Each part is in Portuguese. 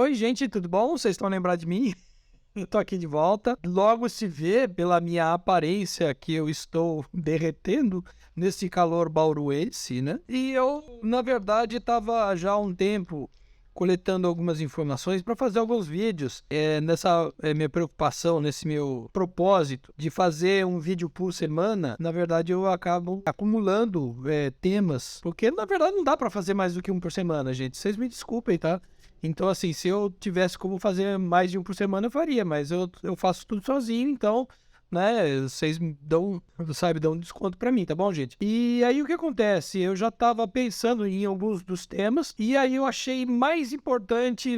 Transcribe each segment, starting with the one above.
Oi, gente, tudo bom? Vocês estão lembrados de mim? Eu tô aqui de volta. Logo se vê pela minha aparência que eu estou derretendo nesse calor bauruense, né? E eu, na verdade, estava já há um tempo coletando algumas informações para fazer alguns vídeos. Nessa minha preocupação, nesse meu propósito de fazer um vídeo por semana, na verdade eu acabo acumulando temas, porque na verdade não dá para fazer mais do que um por semana, gente. Vocês me desculpem, tá? Então, assim, se eu tivesse como fazer mais de um por semana, eu faria, mas eu faço tudo sozinho, então, né, vocês me dão, dão um desconto pra mim, tá bom, gente? E aí, o que acontece? Eu já tava pensando em alguns dos temas, e aí eu achei mais importante,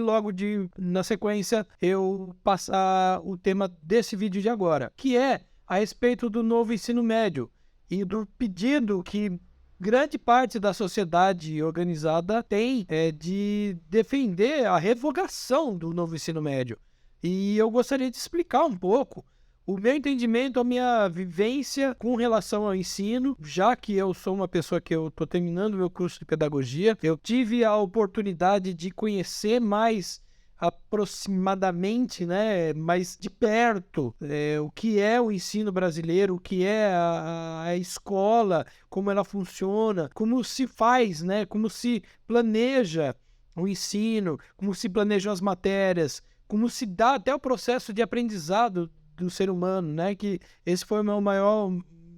na sequência, eu passar o tema desse vídeo de agora, que é a respeito do novo ensino médio e do pedido que grande parte da sociedade organizada tem de defender a revogação do novo ensino médio. E eu gostaria de explicar um pouco o meu entendimento, a minha vivência com relação ao ensino, já que eu sou uma pessoa que eu estou terminando meu curso de pedagogia, eu tive a oportunidade de conhecer mais aproximadamente, né, mais de perto, o que é o ensino brasileiro, o que é a escola, como ela funciona, como se faz, né, como se planeja o ensino, como se planejam as matérias, como se dá até o processo de aprendizado do ser humano, né, que esse foi o meu maior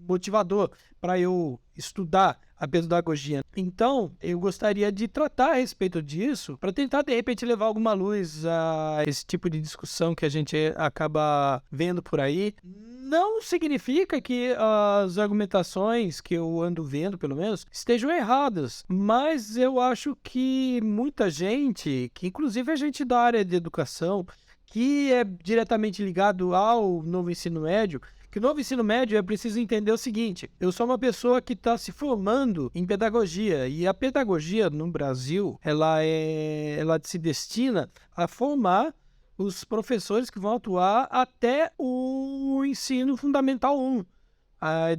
motivador para eu estudar a pedagogia. Então, eu gostaria de tratar a respeito disso para tentar, de repente, levar alguma luz a esse tipo de discussão que a gente acaba vendo por aí. Não significa que as argumentações que eu ando vendo, pelo menos, estejam erradas, mas eu acho que muita gente, que inclusive a gente da área de educação, que é diretamente ligado ao novo ensino médio, que o novo ensino médio é preciso entender o seguinte: eu sou uma pessoa que está se formando em pedagogia, e a pedagogia no Brasil, ela se destina a formar os professores que vão atuar até o ensino fundamental 1.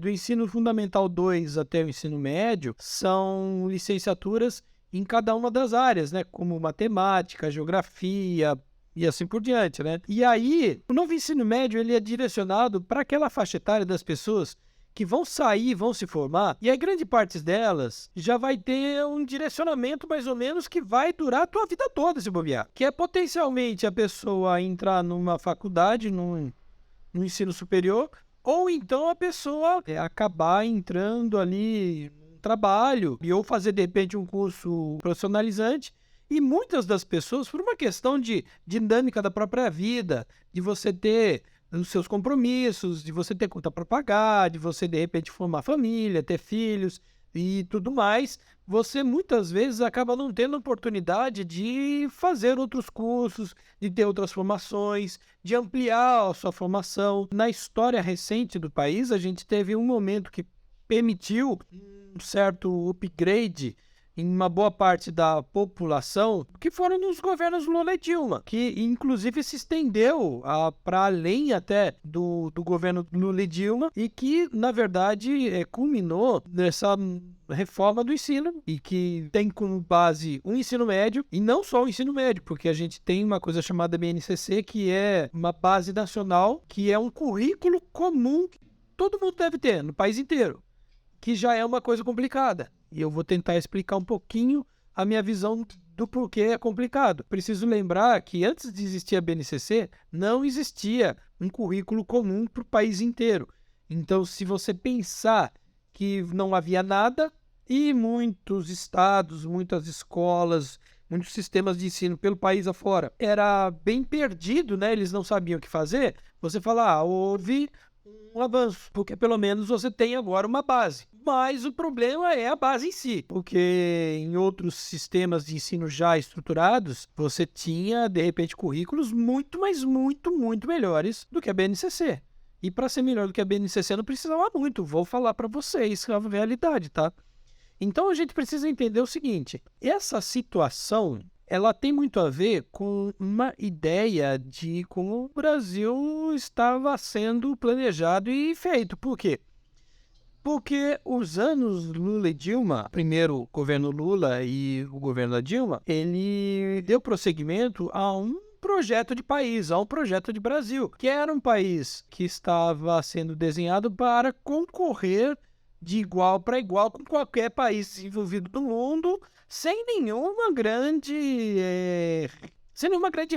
Do ensino fundamental 2 até o ensino médio, são licenciaturas em cada uma das áreas, né? Como matemática, geografia, e assim por diante, né? E aí, o novo ensino médio, ele é direcionado para aquela faixa etária das pessoas que vão sair, vão se formar, e a grande parte delas já vai ter um direcionamento mais ou menos que vai durar a tua vida toda, se bobear. Que é potencialmente a pessoa entrar numa faculdade, no ensino superior, ou então a pessoa acabar entrando ali no trabalho, ou fazer de repente um curso profissionalizante. E muitas das pessoas, por uma questão de dinâmica da própria vida, de você ter os seus compromissos, de você ter conta para pagar, de você, de repente, formar família, ter filhos e tudo mais, você muitas vezes acaba não tendo oportunidade de fazer outros cursos, de ter outras formações, de ampliar a sua formação. Na história recente do país, a gente teve um momento que permitiu um certo upgrade em uma boa parte da população, que foram nos governos Lula e Dilma, que inclusive se estendeu para além até do governo Lula e Dilma, e que, na verdade, culminou nessa reforma do ensino, e que tem como base um ensino médio, e não só o ensino médio, porque a gente tem uma coisa chamada BNCC, que é uma base nacional, que é um currículo comum que todo mundo deve ter no país inteiro, que já é uma coisa complicada. E eu vou tentar explicar um pouquinho a minha visão do porquê é complicado. Preciso lembrar que antes de existir a BNCC, não existia um currículo comum para o país inteiro. Então, se você pensar que não havia nada, e muitos estados, muitas escolas, muitos sistemas de ensino pelo país afora, era bem perdido, né? Eles não sabiam o que fazer. Você fala, houve um avanço, porque pelo menos você tem agora uma base. Mas o problema é a base em si, porque em outros sistemas de ensino já estruturados, você tinha, de repente, currículos muito, mas muito, muito melhores do que a BNCC. E para ser melhor do que a BNCC não precisava muito, vou falar para vocês, que é a realidade, tá? Então a gente precisa entender o seguinte: essa situação, ela tem muito a ver com uma ideia de como o Brasil estava sendo planejado e feito. Por quê? Porque os anos Lula e Dilma, primeiro o governo Lula e o governo da Dilma, ele deu prosseguimento a um projeto de país, a um projeto de Brasil, que era um país que estava sendo desenhado para concorrer de igual para igual com qualquer país desenvolvido do mundo, sem nenhuma grande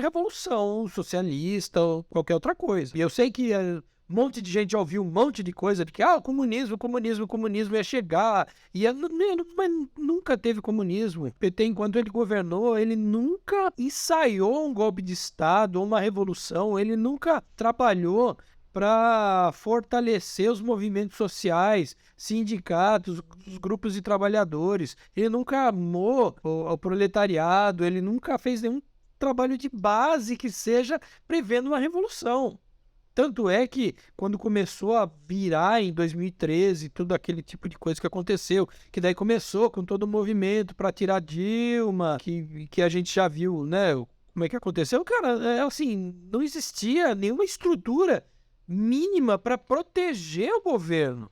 revolução socialista ou qualquer outra coisa. E eu sei que um monte de gente já ouviu um monte de coisa de que o comunismo ia chegar. Mas nunca teve comunismo. O PT, enquanto ele governou, ele nunca ensaiou um golpe de Estado ou uma revolução. Ele nunca trabalhou para fortalecer os movimentos sociais, sindicatos, os grupos de trabalhadores. Ele nunca amou o proletariado, ele nunca fez nenhum trabalho de base que seja prevendo uma revolução. Tanto é que, quando começou a virar em 2013, tudo aquele tipo de coisa que aconteceu, que daí começou com todo o movimento para tirar Dilma, que a gente já viu, né? Como é que aconteceu? Cara, assim, não existia nenhuma estrutura mínima para proteger o governo.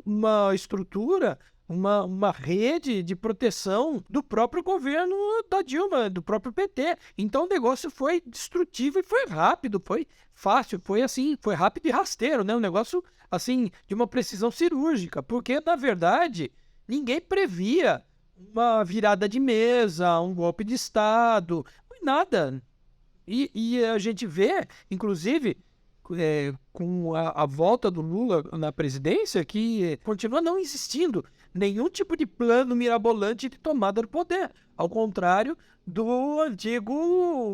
Uma estrutura, uma rede de proteção do próprio governo da Dilma, do próprio PT. Então o negócio foi destrutivo e foi rápido, foi fácil, foi assim, foi rápido e rasteiro, né? Um negócio assim de uma precisão cirúrgica, porque na verdade ninguém previa uma virada de mesa, um golpe de Estado, nada. E a gente vê, inclusive, com a volta do Lula na presidência, que continua não existindo nenhum tipo de plano mirabolante de tomada do poder. Ao contrário do antigo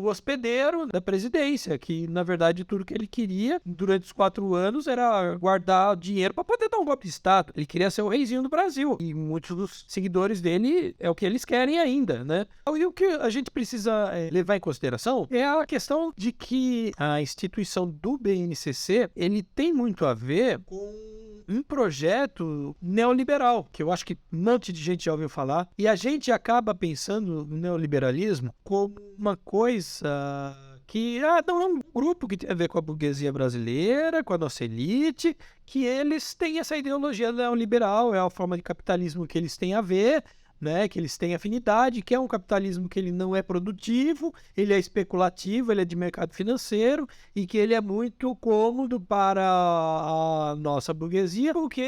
hospedeiro da presidência, que, na verdade, tudo que ele queria durante os 4 anos era guardar dinheiro para poder dar um golpe de Estado. Ele queria ser o reizinho do Brasil. E muitos dos seguidores dele é o que eles querem ainda, né? E o que a gente precisa levar em consideração é a questão de que a instituição do BNCC, ele tem muito a ver com um projeto neoliberal, que eu acho que um monte de gente já ouviu falar, e a gente acaba pensando no neoliberalismo como uma coisa que não é um grupo que tem a ver com a burguesia brasileira, com a nossa elite, que eles têm essa ideologia neoliberal, é a forma de capitalismo que eles têm a ver, né, que eles têm afinidade, que é um capitalismo que ele não é produtivo, ele é especulativo, ele é de mercado financeiro e que ele é muito cômodo para a nossa burguesia, porque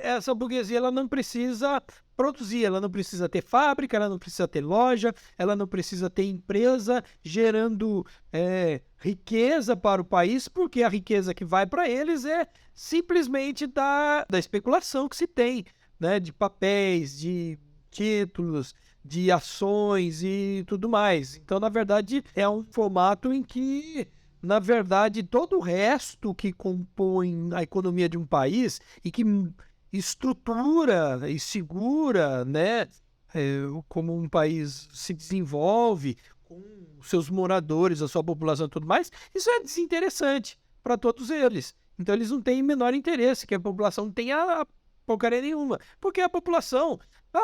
essa burguesia ela não precisa produzir, ela não precisa ter fábrica, ela não precisa ter loja, ela não precisa ter empresa gerando riqueza para o país, porque a riqueza que vai para eles é simplesmente da especulação que se tem, né, de papéis, de títulos, de ações e tudo mais. Então, na verdade, é um formato em que, na verdade, todo o resto que compõe a economia de um país e que estrutura e segura, né, como um país se desenvolve, com seus moradores, a sua população e tudo mais, isso é desinteressante para todos eles. Então, eles não têm o menor interesse que a população não tenha porcaria nenhuma, porque a população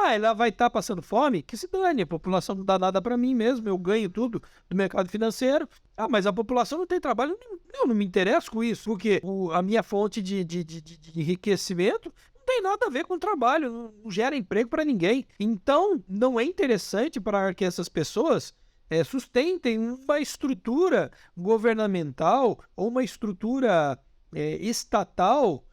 ela vai estar passando fome, que se dane, a população não dá nada para mim mesmo, eu ganho tudo do mercado financeiro. Mas a população não tem trabalho, eu não me interesso com isso, porque a minha fonte de enriquecimento não tem nada a ver com o trabalho, não gera emprego para ninguém. Então, não é interessante para que essas pessoas sustentem uma estrutura governamental ou uma estrutura estatal,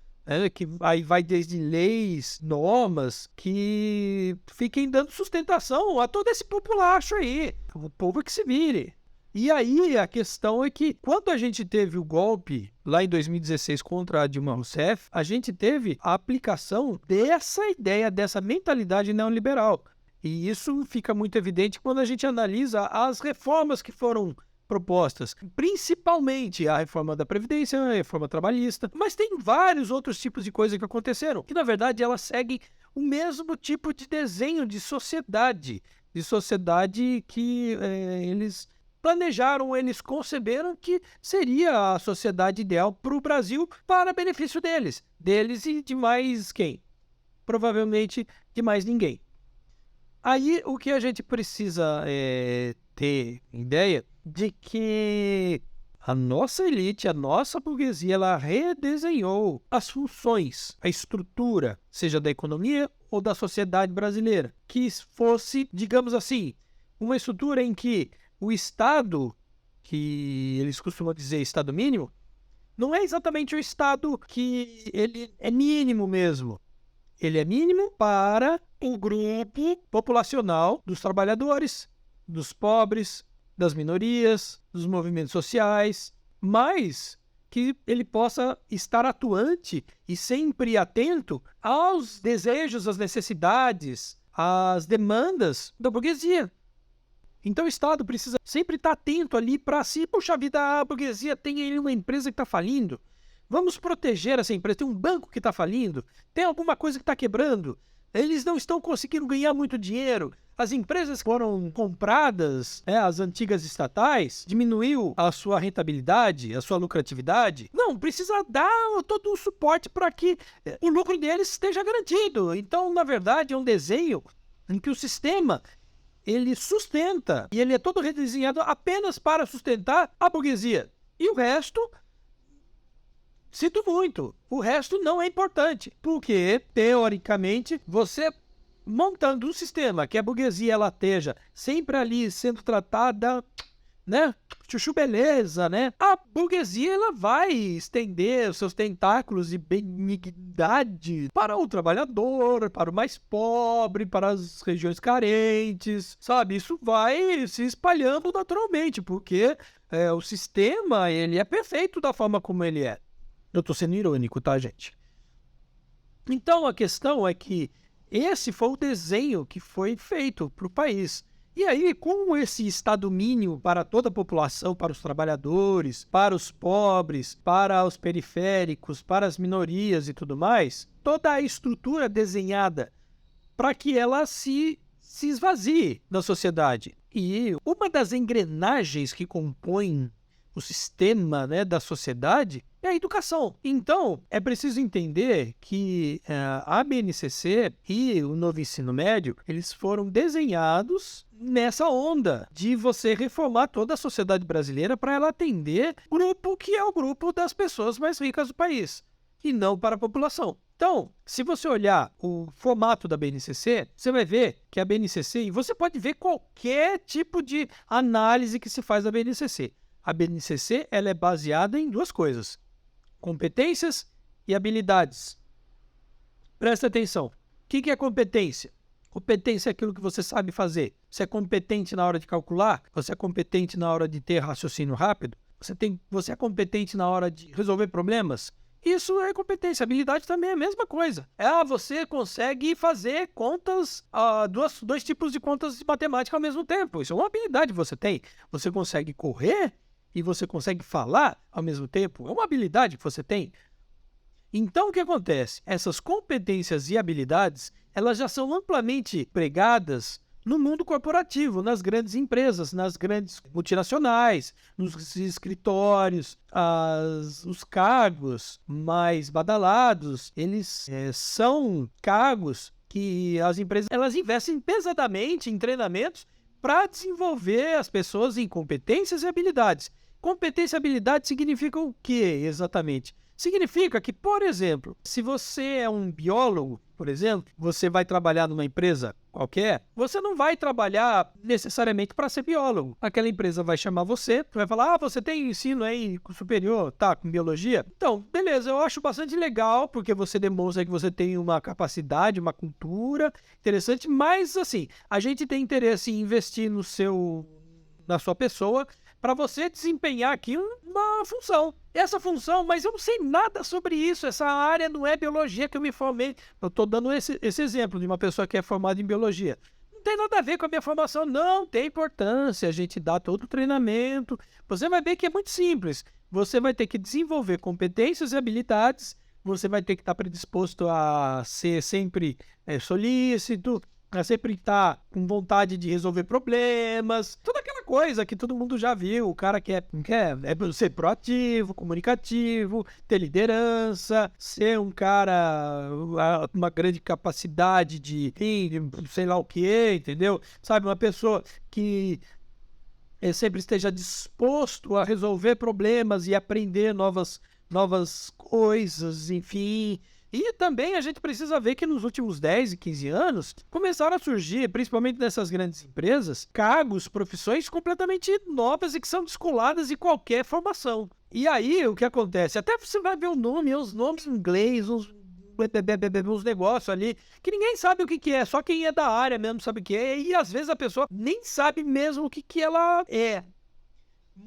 que aí vai desde leis, normas, que fiquem dando sustentação a todo esse populacho aí. O povo que se vire. E aí a questão é que, quando a gente teve o golpe lá em 2016 contra a Dilma Rousseff, a gente teve a aplicação dessa ideia, dessa mentalidade neoliberal. E isso fica muito evidente quando a gente analisa as reformas que foram propostas, principalmente a reforma da Previdência, a reforma trabalhista, mas tem vários outros tipos de coisas que aconteceram, que na verdade elas seguem o mesmo tipo de desenho de sociedade que eles planejaram, eles conceberam que seria a sociedade ideal para o Brasil, para benefício deles e de mais quem? Provavelmente de mais ninguém. Aí o que a gente precisa ter ideia de que A nossa elite, a nossa burguesia, ela redesenhou as funções, a estrutura, seja da economia ou da sociedade brasileira, que fosse, digamos assim, uma estrutura em que o Estado, que eles costumam dizer Estado mínimo, não é exatamente o Estado que ele é mínimo mesmo. Ele é mínimo para o grupo populacional dos trabalhadores, dos pobres, das minorias, dos movimentos sociais, mas que ele possa estar atuante e sempre atento aos desejos, às necessidades, às demandas da burguesia. Então o Estado precisa sempre estar atento ali para si. Puxa vida, a burguesia tem aí uma empresa que está falindo. Vamos proteger essa empresa. Tem um banco que está falindo. Tem alguma coisa que está quebrando. Eles não estão conseguindo ganhar muito dinheiro. As empresas que foram compradas, as antigas estatais, diminuiu a sua rentabilidade, a sua lucratividade. Não, precisa dar todo o suporte para que o lucro deles esteja garantido. Então, na verdade, é um desenho em que o sistema ele sustenta, e ele é todo redesenhado apenas para sustentar a burguesia. E o resto, sinto muito, o resto não é importante, porque, teoricamente, você montando um sistema que a burguesia ela esteja sempre ali sendo tratada, né? Chuchu beleza, né? A burguesia ela vai estender os seus tentáculos de benignidade para o trabalhador, para o mais pobre, para as regiões carentes, sabe? Isso vai se espalhando naturalmente, porque o sistema ele é perfeito da forma como ele é. Eu tô sendo irônico, tá, gente? Então a questão é que esse foi o desenho que foi feito para o país. E aí, com esse Estado mínimo para toda a população, para os trabalhadores, para os pobres, para os periféricos, para as minorias e tudo mais, toda a estrutura desenhada para que ela se esvazie da sociedade. E uma das engrenagens que compõem o sistema, né, da sociedade é a educação. Então, é preciso entender que a BNCC e o novo ensino médio, eles foram desenhados nessa onda de você reformar toda a sociedade brasileira para ela atender o grupo que é o grupo das pessoas mais ricas do país, e não para a população. Então, se você olhar o formato da BNCC, você vai ver que a BNCC, e você pode ver qualquer tipo de análise que se faz da BNCC. A BNCC ela é baseada em duas coisas: competências e habilidades. Presta atenção. O que é competência? Competência é aquilo que você sabe fazer. Você é competente na hora de calcular? Você é competente na hora de ter raciocínio rápido? Você é competente na hora de resolver problemas? Isso é competência. Habilidade também é a mesma coisa. Você consegue fazer contas, dois tipos de contas de matemática ao mesmo tempo. Isso é uma habilidade que você tem. Você consegue correr e você consegue falar ao mesmo tempo. É uma habilidade que você tem. Então, o que acontece? Essas competências e habilidades, elas já são amplamente pregadas no mundo corporativo, nas grandes empresas, nas grandes multinacionais, nos escritórios. Os cargos mais badalados, eles são cargos que as empresas elas investem pesadamente em treinamentos para desenvolver as pessoas em competências e habilidades. Competência e habilidade significa o que exatamente? Significa que, por exemplo, se você é um biólogo, por exemplo, você vai trabalhar numa empresa qualquer, você não vai trabalhar necessariamente para ser biólogo. Aquela empresa vai chamar você, vai falar, você tem ensino aí superior, tá, com biologia? Então, beleza, eu acho bastante legal, porque você demonstra que você tem uma capacidade, uma cultura interessante, mas assim, a gente tem interesse em investir na sua pessoa, para você desempenhar aqui uma função. Essa função, mas eu não sei nada sobre isso, essa área não é biologia que eu me formei. Eu estou dando esse exemplo de uma pessoa que é formada em biologia. Não tem nada a ver com a minha formação, não tem importância, a gente dá todo o treinamento. Você vai ver que é muito simples. Você vai ter que desenvolver competências e habilidades, você vai ter que estar predisposto a ser sempre solícito, a sempre estar com vontade de resolver problemas, toda aquela coisa que todo mundo já viu. O cara quer ser proativo, comunicativo, ter liderança, ser um cara, uma grande capacidade de sei lá o que, entendeu? Sabe, uma pessoa que sempre esteja disposto a resolver problemas e aprender novas coisas, enfim. E também a gente precisa ver que nos últimos 10 e 15 anos começaram a surgir, principalmente nessas grandes empresas, cargos, profissões completamente novas e que são descoladas de qualquer formação. E aí o que acontece? Até você vai ver o nome, os nomes em inglês, uns negócios ali, que ninguém sabe o que é, só quem é da área mesmo sabe o que é, e às vezes a pessoa nem sabe mesmo o que ela é.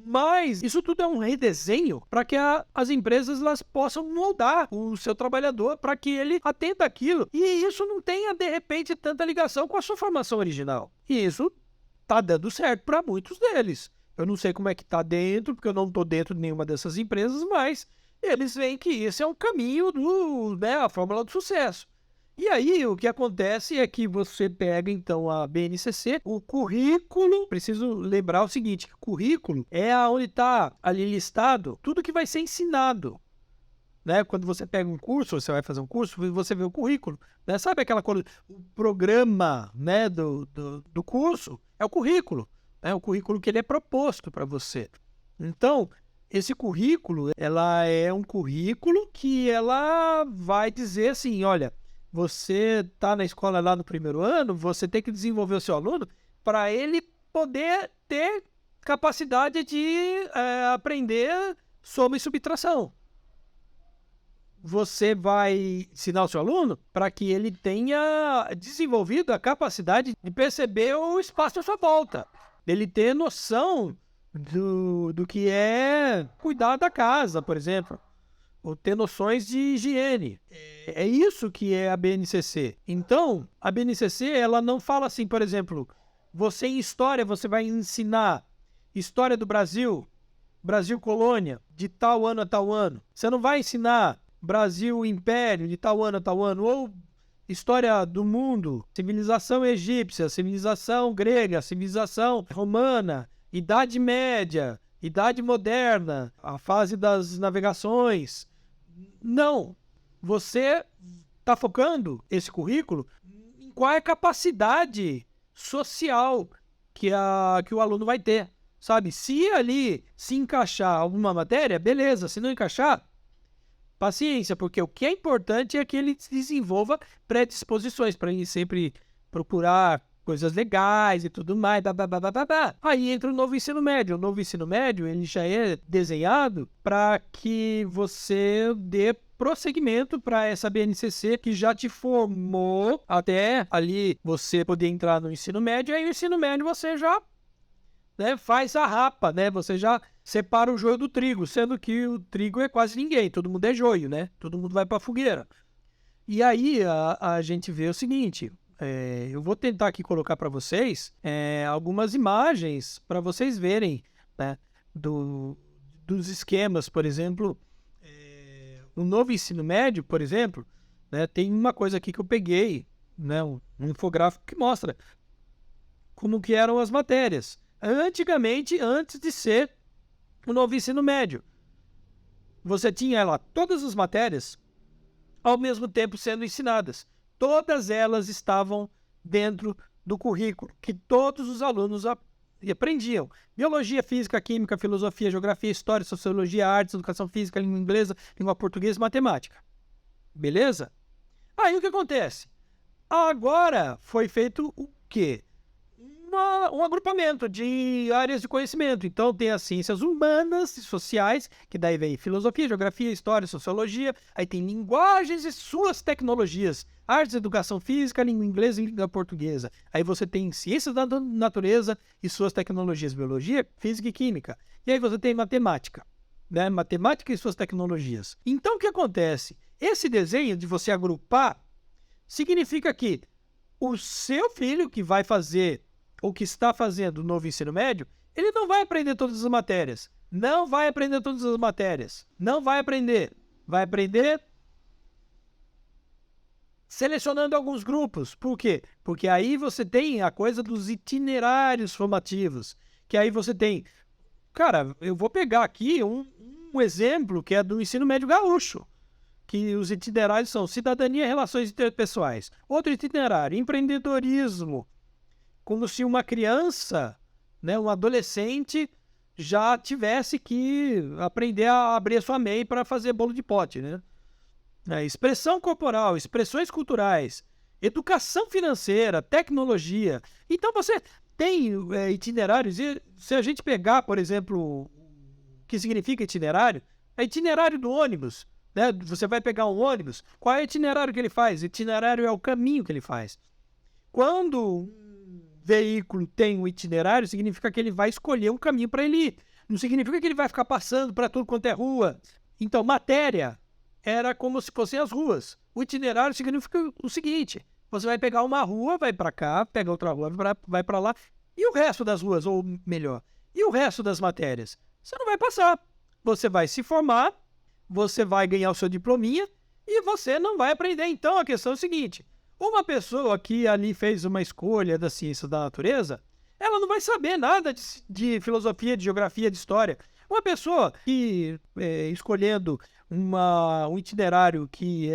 Mas isso tudo é um redesenho para que as empresas elas possam moldar o seu trabalhador para que ele atenda aquilo. E isso não tenha, de repente, tanta ligação com a sua formação original. E isso está dando certo para muitos deles. Eu não sei como é que está dentro, porque eu não estou dentro de nenhuma dessas empresas, mas eles veem que esse é um caminho a fórmula do sucesso. E aí, o que acontece é que você pega, então, a BNCC, o currículo, preciso lembrar o seguinte, que o currículo é onde está ali listado tudo que vai ser ensinado. Né? Quando você pega um curso, você vai fazer um curso, você vê o currículo, né? Sabe aquela coisa, o programa, né, do curso é o currículo, né? O currículo que ele é proposto para você. Então, esse currículo, ela é um currículo que ela vai dizer assim, olha, você está na escola lá no primeiro ano, você tem que desenvolver o seu aluno para ele poder ter capacidade de aprender soma e subtração. Você vai ensinar o seu aluno para que ele tenha desenvolvido a capacidade de perceber o espaço à sua volta. Ele ter noção do que é cuidar da casa, por exemplo. Ou ter noções de higiene. É isso que é a BNCC. Então, a BNCC, ela não fala assim, por exemplo, você em história, você vai ensinar história do Brasil, Brasil colônia, de tal ano a tal ano. Você não vai ensinar Brasil império, de tal ano a tal ano, ou história do mundo, civilização egípcia, civilização grega, civilização romana, Idade Média, Idade Moderna, a fase das navegações. Não, você está focando esse currículo em qual é a capacidade social que o aluno vai ter, sabe? Se ali se encaixar alguma matéria, beleza, se não encaixar, paciência, porque o que é importante é que ele desenvolva predisposições para ele sempre procurar coisas legais e tudo mais. Aí entra o novo ensino médio. O novo ensino médio ele já é desenhado para que você dê prosseguimento para essa BNCC que já te formou até ali você poder entrar no ensino médio. Aí no ensino médio você já faz a rapa, né? Você já separa o joio do trigo, sendo que o trigo é quase ninguém, todo mundo é joio, né? Todo mundo vai para a fogueira. E aí a gente vê o seguinte, eu vou tentar aqui colocar para vocês algumas imagens para vocês verem, né? Dos esquemas, por exemplo, no novo ensino médio, por exemplo, né? Tem uma coisa aqui que eu peguei, né? Um infográfico que mostra como que eram as matérias. Antigamente, antes de ser o novo ensino médio, você tinha lá todas as matérias ao mesmo tempo sendo ensinadas. Todas elas estavam dentro do currículo que todos os alunos aprendiam. Biologia, física, química, filosofia, geografia, história, sociologia, artes, educação física, língua inglesa, língua portuguesa e matemática. Beleza? Aí o que acontece? Agora foi feito o quê? Um agrupamento de áreas de conhecimento. Então, tem as ciências humanas e sociais, que daí vem filosofia, geografia, história, sociologia. Aí tem linguagens e suas tecnologias. Artes, educação física, língua inglesa e língua portuguesa. Aí você tem ciências da natureza e suas tecnologias, biologia, física e química. E aí você tem matemática, né? Matemática e suas tecnologias. Então, o que acontece? Esse desenho de você agrupar significa que o seu filho que vai fazer ou que está fazendo o novo ensino médio, ele não vai aprender todas as matérias. Não vai aprender todas as matérias. Não vai aprender. Vai aprender selecionando alguns grupos. Por quê? Porque aí você tem a coisa dos itinerários formativos. Que aí você tem... Cara, eu vou pegar aqui um exemplo que é do ensino médio gaúcho. Que os itinerários são cidadania e relações interpessoais. Outro itinerário, empreendedorismo. Como se uma criança né, um adolescente já tivesse que aprender a abrir a sua MEI para fazer bolo de pote, né? Expressão corporal, expressões culturais, educação financeira, tecnologia. Então você tem itinerários, e se a gente pegar, por exemplo, o que significa itinerário, é itinerário do ônibus, né? Você vai pegar um ônibus, qual é o itinerário que ele faz? Itinerário é o caminho que ele faz. Quando um veículo tem um itinerário, significa que ele vai escolher um caminho para ele ir. Não significa que ele vai ficar passando para tudo quanto é rua. Então, matéria era como se fossem as ruas. O itinerário significa o seguinte: você vai pegar uma rua, vai para cá, pega outra rua, vai para lá, e o resto das ruas, ou melhor, e o resto das matérias? Você não vai passar. Você vai se formar, você vai ganhar o seu diplominha e você não vai aprender. Então, a questão é o seguinte: uma pessoa que ali fez uma escolha da ciência da natureza, ela não vai saber nada de filosofia, de geografia, de história. Uma pessoa que, escolhendo um itinerário que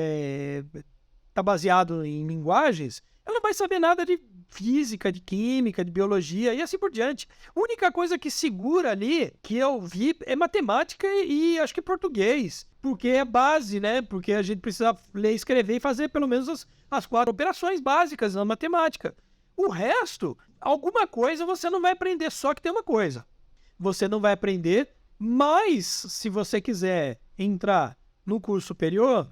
está baseado em linguagens, ela não vai saber nada de física, de química, de biologia e assim por diante. A única coisa que segura ali, que eu vi, é matemática e acho que português. Porque é base, né? Porque a gente precisa ler, escrever e fazer pelo menos as 4 operações básicas na matemática. O resto, alguma coisa você não vai aprender, só que tem uma coisa. Você não vai aprender, mas se você quiser entrar no curso superior,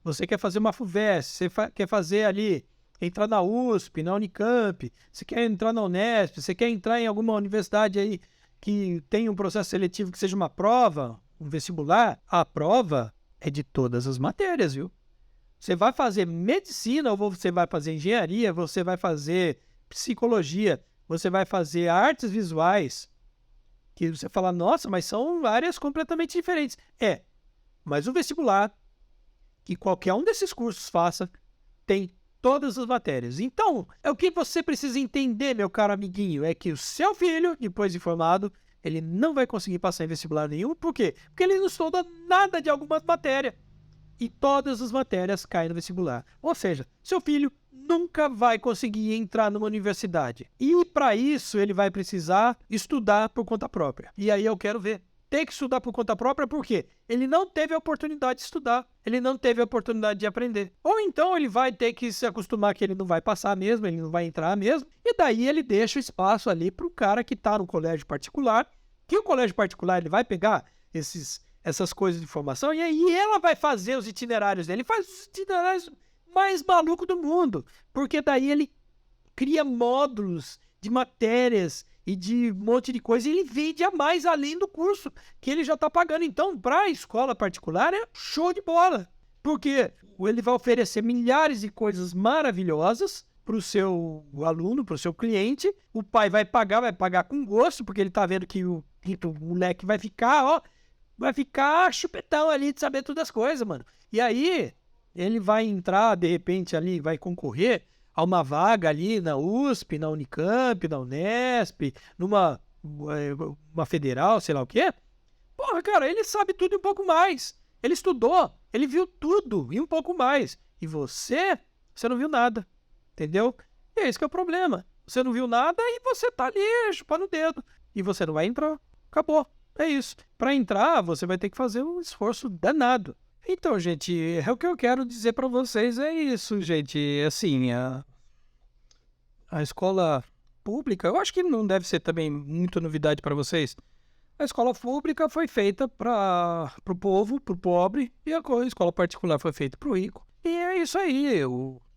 você quer fazer uma FUVEST, você quer fazer ali, entrar na USP, na Unicamp, você quer entrar na Unesp, você quer entrar em alguma universidade aí que tem um processo seletivo que seja uma prova, um vestibular, a prova é de todas as matérias, viu? Você vai fazer medicina, ou você vai fazer engenharia, você vai fazer psicologia, você vai fazer artes visuais, que você fala, nossa, mas são áreas completamente diferentes. Mas o vestibular, que qualquer um desses cursos faça, tem todas as matérias. Então, o que você precisa entender, meu caro amiguinho, é que o seu filho, depois de formado, ele não vai conseguir passar em vestibular nenhum. Por quê? Porque ele não estuda nada de alguma matéria. E todas as matérias caem no vestibular. Ou seja, seu filho nunca vai conseguir entrar numa universidade. E para isso ele vai precisar estudar por conta própria. E aí eu quero ver. Ter que estudar por conta própria por quê? Ele não teve a oportunidade de estudar. Ele não teve a oportunidade de aprender. Ou então ele vai ter que se acostumar que ele não vai passar mesmo, ele não vai entrar mesmo. E daí ele deixa o espaço ali para o cara que está no colégio particular. Que o colégio particular ele vai pegar essas coisas de formação, e aí ela vai fazer os itinerários dele. Ele faz os itinerários mais malucos do mundo, porque daí ele cria módulos de matérias e de um monte de coisa, e ele vende a mais além do curso que ele já está pagando. Então, para a escola particular, é show de bola, porque ele vai oferecer milhares de coisas maravilhosas para o seu aluno, para o seu cliente. O pai vai pagar com gosto, porque ele está vendo que o moleque vai ficar chupetão ali de saber todas as coisas, mano. E aí, ele vai entrar, de repente, ali, vai concorrer a uma vaga ali na USP, na Unicamp, na Unesp, numa uma federal, sei lá o quê. Porra, cara, ele sabe tudo e um pouco mais. Ele estudou, ele viu tudo e um pouco mais. E você não viu nada, entendeu? E é esse que é o problema. Você não viu nada e você tá ali chupando o dedo. E você não vai entrar. Acabou. É isso. Para entrar, você vai ter que fazer um esforço danado. Então, gente, o que eu quero dizer para vocês é isso, gente. Assim, a escola pública, eu acho que não deve ser também muita novidade para vocês. A escola pública foi feita para o povo, para o pobre, e a escola particular foi feita para o rico. E é isso aí.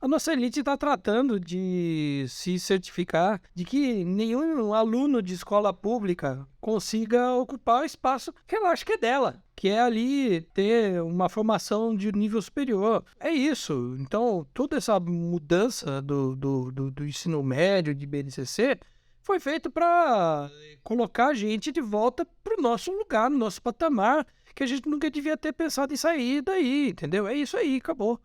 A nossa elite está tratando de se certificar de que nenhum aluno de escola pública consiga ocupar o espaço que ela acha que é dela, que é ali ter uma formação de nível superior. É isso. Então, toda essa mudança do ensino médio, de BNCC, foi feito para colocar a gente de volta para o nosso lugar, no nosso patamar, que a gente nunca devia ter pensado em sair daí, entendeu? É isso aí, acabou.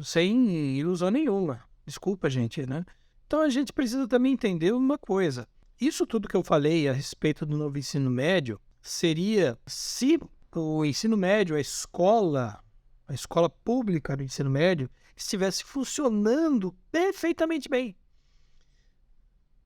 Sem ilusão nenhuma. Desculpa, gente, né? Então a gente precisa também entender uma coisa. Isso tudo que eu falei a respeito do novo ensino médio seria se o ensino médio, a escola pública do ensino médio, estivesse funcionando perfeitamente bem.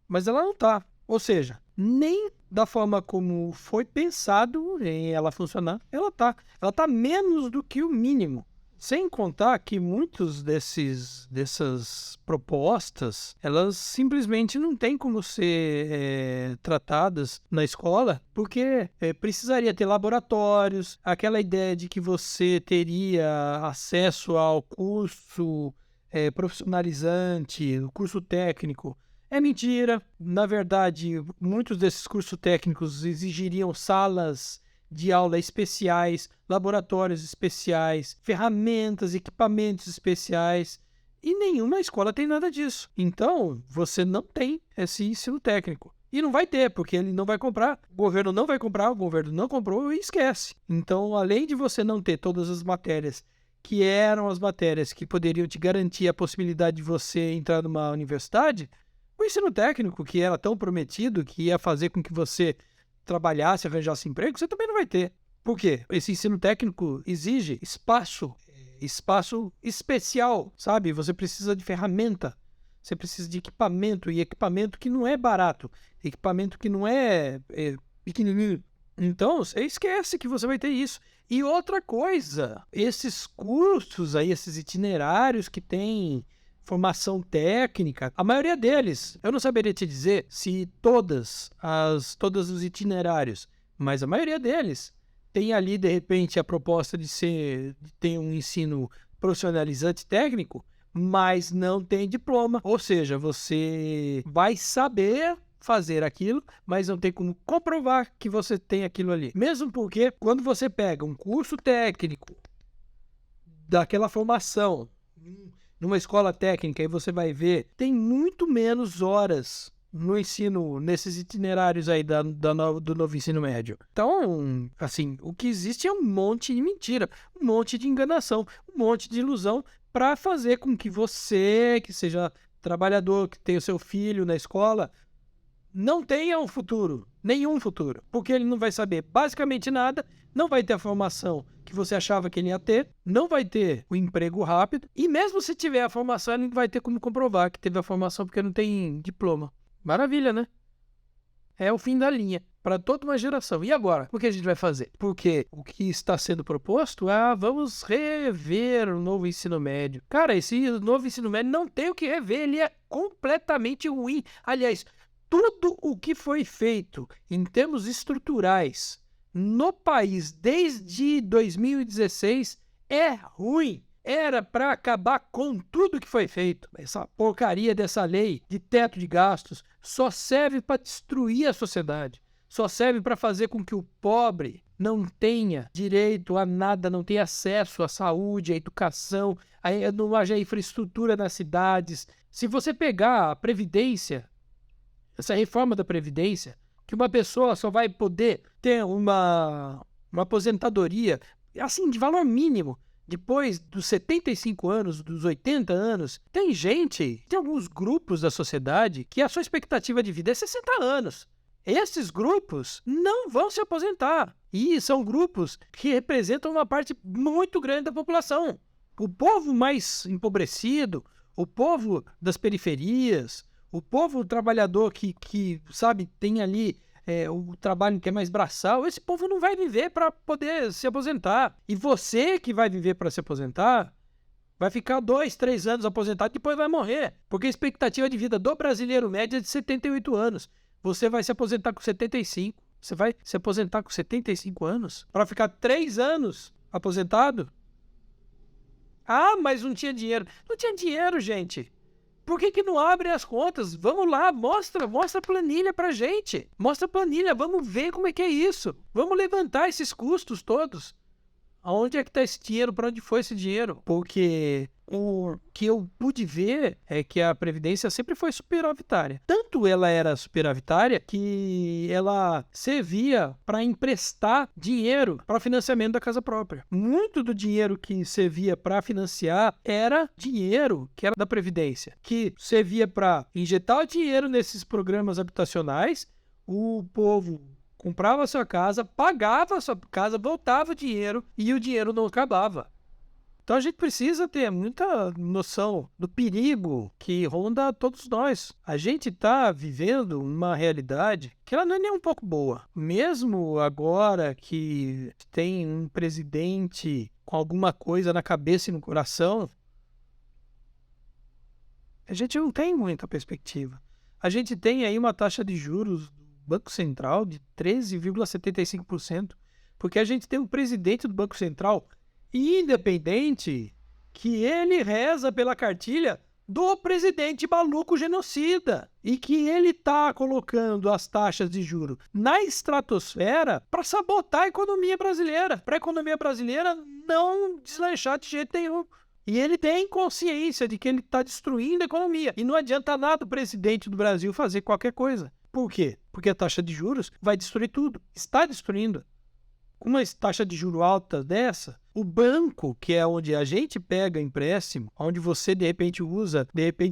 Mas ela não está. Ou seja, nem da forma como foi pensado em ela funcionar, ela tá menos do que o mínimo. Sem contar que muitos dessas propostas, elas simplesmente não têm como ser tratadas na escola, porque precisaria ter laboratórios, aquela ideia de que você teria acesso ao curso profissionalizante, o curso técnico. É mentira. Na verdade, muitos desses cursos técnicos exigiriam salas de aula especiais, laboratórios especiais, ferramentas, equipamentos especiais. E nenhuma escola tem nada disso. Então, você não tem esse ensino técnico. E não vai ter, porque ele não vai comprar, o governo não vai comprar, o governo não comprou e esquece. Então, além de você não ter todas as matérias que eram as matérias que poderiam te garantir a possibilidade de você entrar numa universidade, o ensino técnico, que era tão prometido, que ia fazer com que você trabalhasse, arranjasse emprego, você também não vai ter. Por quê? Esse ensino técnico exige espaço especial, sabe? Você precisa de ferramenta, você precisa de equipamento, e equipamento que não é barato, equipamento que não é pequenininho. Então, você esquece que você vai ter isso. E outra coisa, esses cursos aí, esses itinerários que tem formação técnica, a maioria deles, eu não saberia te dizer se todos os itinerários, mas a maioria deles tem ali, de repente, a proposta de ter um ensino profissionalizante técnico, mas não tem diploma. Ou seja, você vai saber fazer aquilo, mas não tem como comprovar que você tem aquilo ali. Mesmo porque, quando você pega um curso técnico daquela formação numa escola técnica e você vai ver, tem muito menos horas no ensino, nesses itinerários aí do novo ensino médio. Então, assim, o que existe é um monte de mentira, um monte de enganação, um monte de ilusão para fazer com que você, que seja trabalhador, que tenha o seu filho na escola, não tenha um futuro, nenhum futuro, porque ele não vai saber basicamente nada, não vai ter a formação que você achava que ele ia ter, não vai ter o emprego rápido, e mesmo se tiver a formação, ele não vai ter como comprovar que teve a formação porque não tem diploma. Maravilha, né? É o fim da linha para toda uma geração. E agora? O que a gente vai fazer? Porque o que está sendo proposto é vamos rever o novo ensino médio. Cara, esse novo ensino médio não tem o que rever, ele é completamente ruim. Aliás, tudo o que foi feito em termos estruturais no país desde 2016 é ruim. Era para acabar com tudo que foi feito. Essa porcaria dessa lei de teto de gastos só serve para destruir a sociedade. Só serve para fazer com que o pobre não tenha direito a nada, não tenha acesso à saúde, à educação, não haja infraestrutura nas cidades. Se você pegar a Previdência, essa reforma da Previdência, que uma pessoa só vai poder ter uma aposentadoria, assim, de valor mínimo, depois dos 75 anos, dos 80 anos. Tem alguns grupos da sociedade que a sua expectativa de vida é 60 anos. Esses grupos não vão se aposentar. E são grupos que representam uma parte muito grande da população. O povo mais empobrecido, o povo das periferias, o povo trabalhador que sabe, tem ali o trabalho que é mais braçal, esse povo não vai viver para poder se aposentar. E você que vai viver para se aposentar, vai ficar 2, 3 anos aposentado e depois vai morrer. Porque a expectativa de vida do brasileiro médio é de 78 anos. Você vai se aposentar com 75. Você vai se aposentar com 75 anos para ficar 3 anos aposentado? Ah, mas não tinha dinheiro. Não tinha dinheiro, gente. Por que não abre as contas? Vamos lá, mostra a planilha pra gente. Mostra a planilha, vamos ver como é que é isso. Vamos levantar esses custos todos. Aonde é que está esse dinheiro? Para onde foi esse dinheiro? Porque o que eu pude ver é que a Previdência sempre foi superavitária. Tanto ela era superavitária que ela servia para emprestar dinheiro para financiamento da casa própria. Muito do dinheiro que servia para financiar era dinheiro que era da Previdência, que servia para injetar o dinheiro nesses programas habitacionais. O povo comprava a sua casa, pagava a sua casa, voltava o dinheiro e o dinheiro não acabava. Então a gente precisa ter muita noção do perigo que ronda todos nós. A gente está vivendo uma realidade que ela não é nem um pouco boa. Mesmo agora que tem um presidente com alguma coisa na cabeça e no coração, a gente não tem muita perspectiva. A gente tem aí uma taxa de juros do Banco Central de 13,75%, porque a gente tem um presidente do Banco Central independente que ele reza pela cartilha do presidente maluco genocida e que ele está colocando as taxas de juros na estratosfera para sabotar a economia brasileira, para a economia brasileira não deslanchar de jeito nenhum. E ele tem consciência de que ele está destruindo a economia. E não adianta nada o presidente do Brasil fazer qualquer coisa. Por quê? Porque a taxa de juros vai destruir tudo. Está destruindo. Com uma taxa de juros alta dessa, o banco, que é onde a gente pega empréstimo, onde você de repente usa,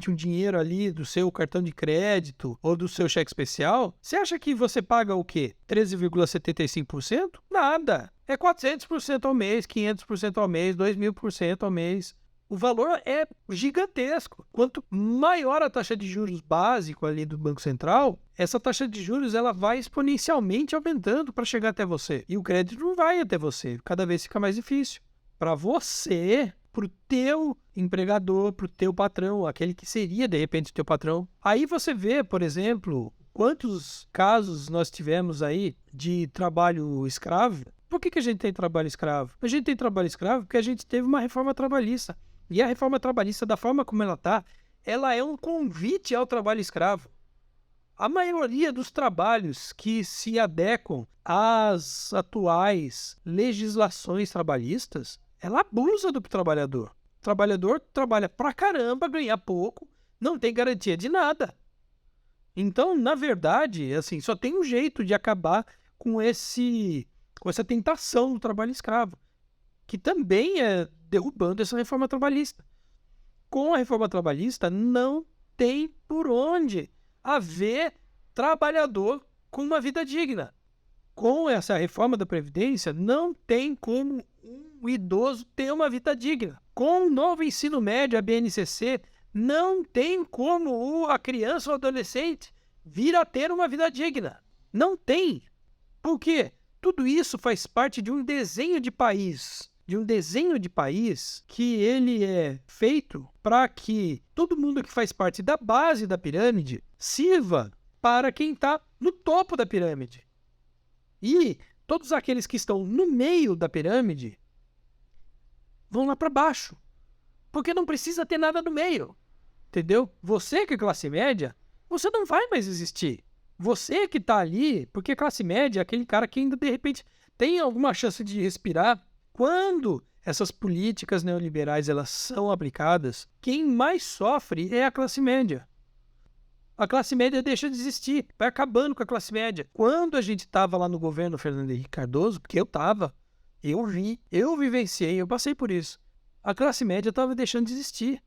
um dinheiro ali do seu cartão de crédito ou do seu cheque especial, você acha que você paga o quê? 13,75%? Nada. É 400% ao mês, 500% ao mês, 2.000% ao mês. O valor é gigantesco. Quanto maior a taxa de juros básico ali do Banco Central, essa taxa de juros ela vai exponencialmente aumentando para chegar até você. E o crédito não vai até você. Cada vez fica mais difícil. Para você, para o teu empregador, para o teu patrão, aquele que seria, de repente, o teu patrão. Aí você vê, por exemplo, quantos casos nós tivemos aí de trabalho escravo. Por que a gente tem trabalho escravo? A gente tem trabalho escravo porque a gente teve uma reforma trabalhista. E a reforma trabalhista, da forma como ela está, ela é um convite ao trabalho escravo. A maioria dos trabalhos que se adequam às atuais legislações trabalhistas, ela abusa do trabalhador. O trabalhador trabalha pra caramba, ganha pouco, não tem garantia de nada. Então, na verdade, assim, só tem um jeito de acabar com essa tentação do trabalho escravo, que também é derrubando essa reforma trabalhista. Com a reforma trabalhista, não tem por onde haver trabalhador com uma vida digna. Com essa reforma da Previdência, não tem como um idoso ter uma vida digna. Com o novo ensino médio, a BNCC, não tem como a criança ou adolescente vir a ter uma vida digna. Não tem. Por quê? Tudo isso faz parte de um desenho de país. Que ele é feito para que todo mundo que faz parte da base da pirâmide sirva para quem está no topo da pirâmide. E todos aqueles que estão no meio da pirâmide vão lá para baixo. Porque não precisa ter nada no meio. Entendeu? Você que é classe média, você não vai mais existir. Você que está ali, porque classe média é aquele cara que ainda de repente tem alguma chance de respirar. Quando essas políticas neoliberais elas são aplicadas, quem mais sofre é a classe média. A classe média deixa de existir, vai acabando com a classe média. Quando a gente estava lá no governo Fernando Henrique Cardoso, porque eu estava, eu vivenciei, eu passei por isso. A classe média estava deixando de existir.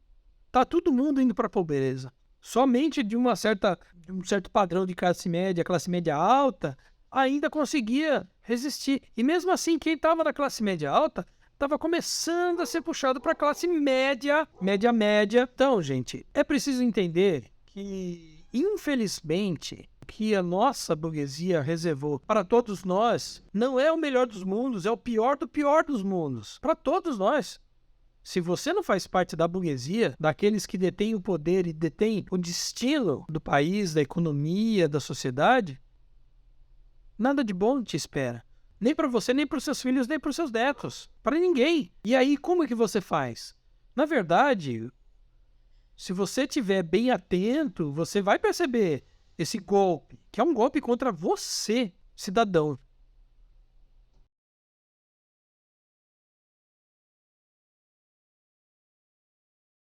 Tá todo mundo indo para a pobreza. Somente de um certo padrão de classe média alta, ainda conseguia resistir. E mesmo assim, quem estava na classe média alta estava começando a ser puxado para a classe média. Então, gente, é preciso entender que, infelizmente, o que a nossa burguesia reservou para todos nós não é o melhor dos mundos, é o pior do pior dos mundos. Para todos nós. Se você não faz parte da burguesia, daqueles que detêm o poder e detêm o destino do país, da economia, da sociedade, nada de bom te espera. Nem para você, nem para os seus filhos, nem para os seus netos. Para ninguém. E aí, como é que você faz? Na verdade, se você estiver bem atento, você vai perceber esse golpe, que é um golpe contra você, cidadão.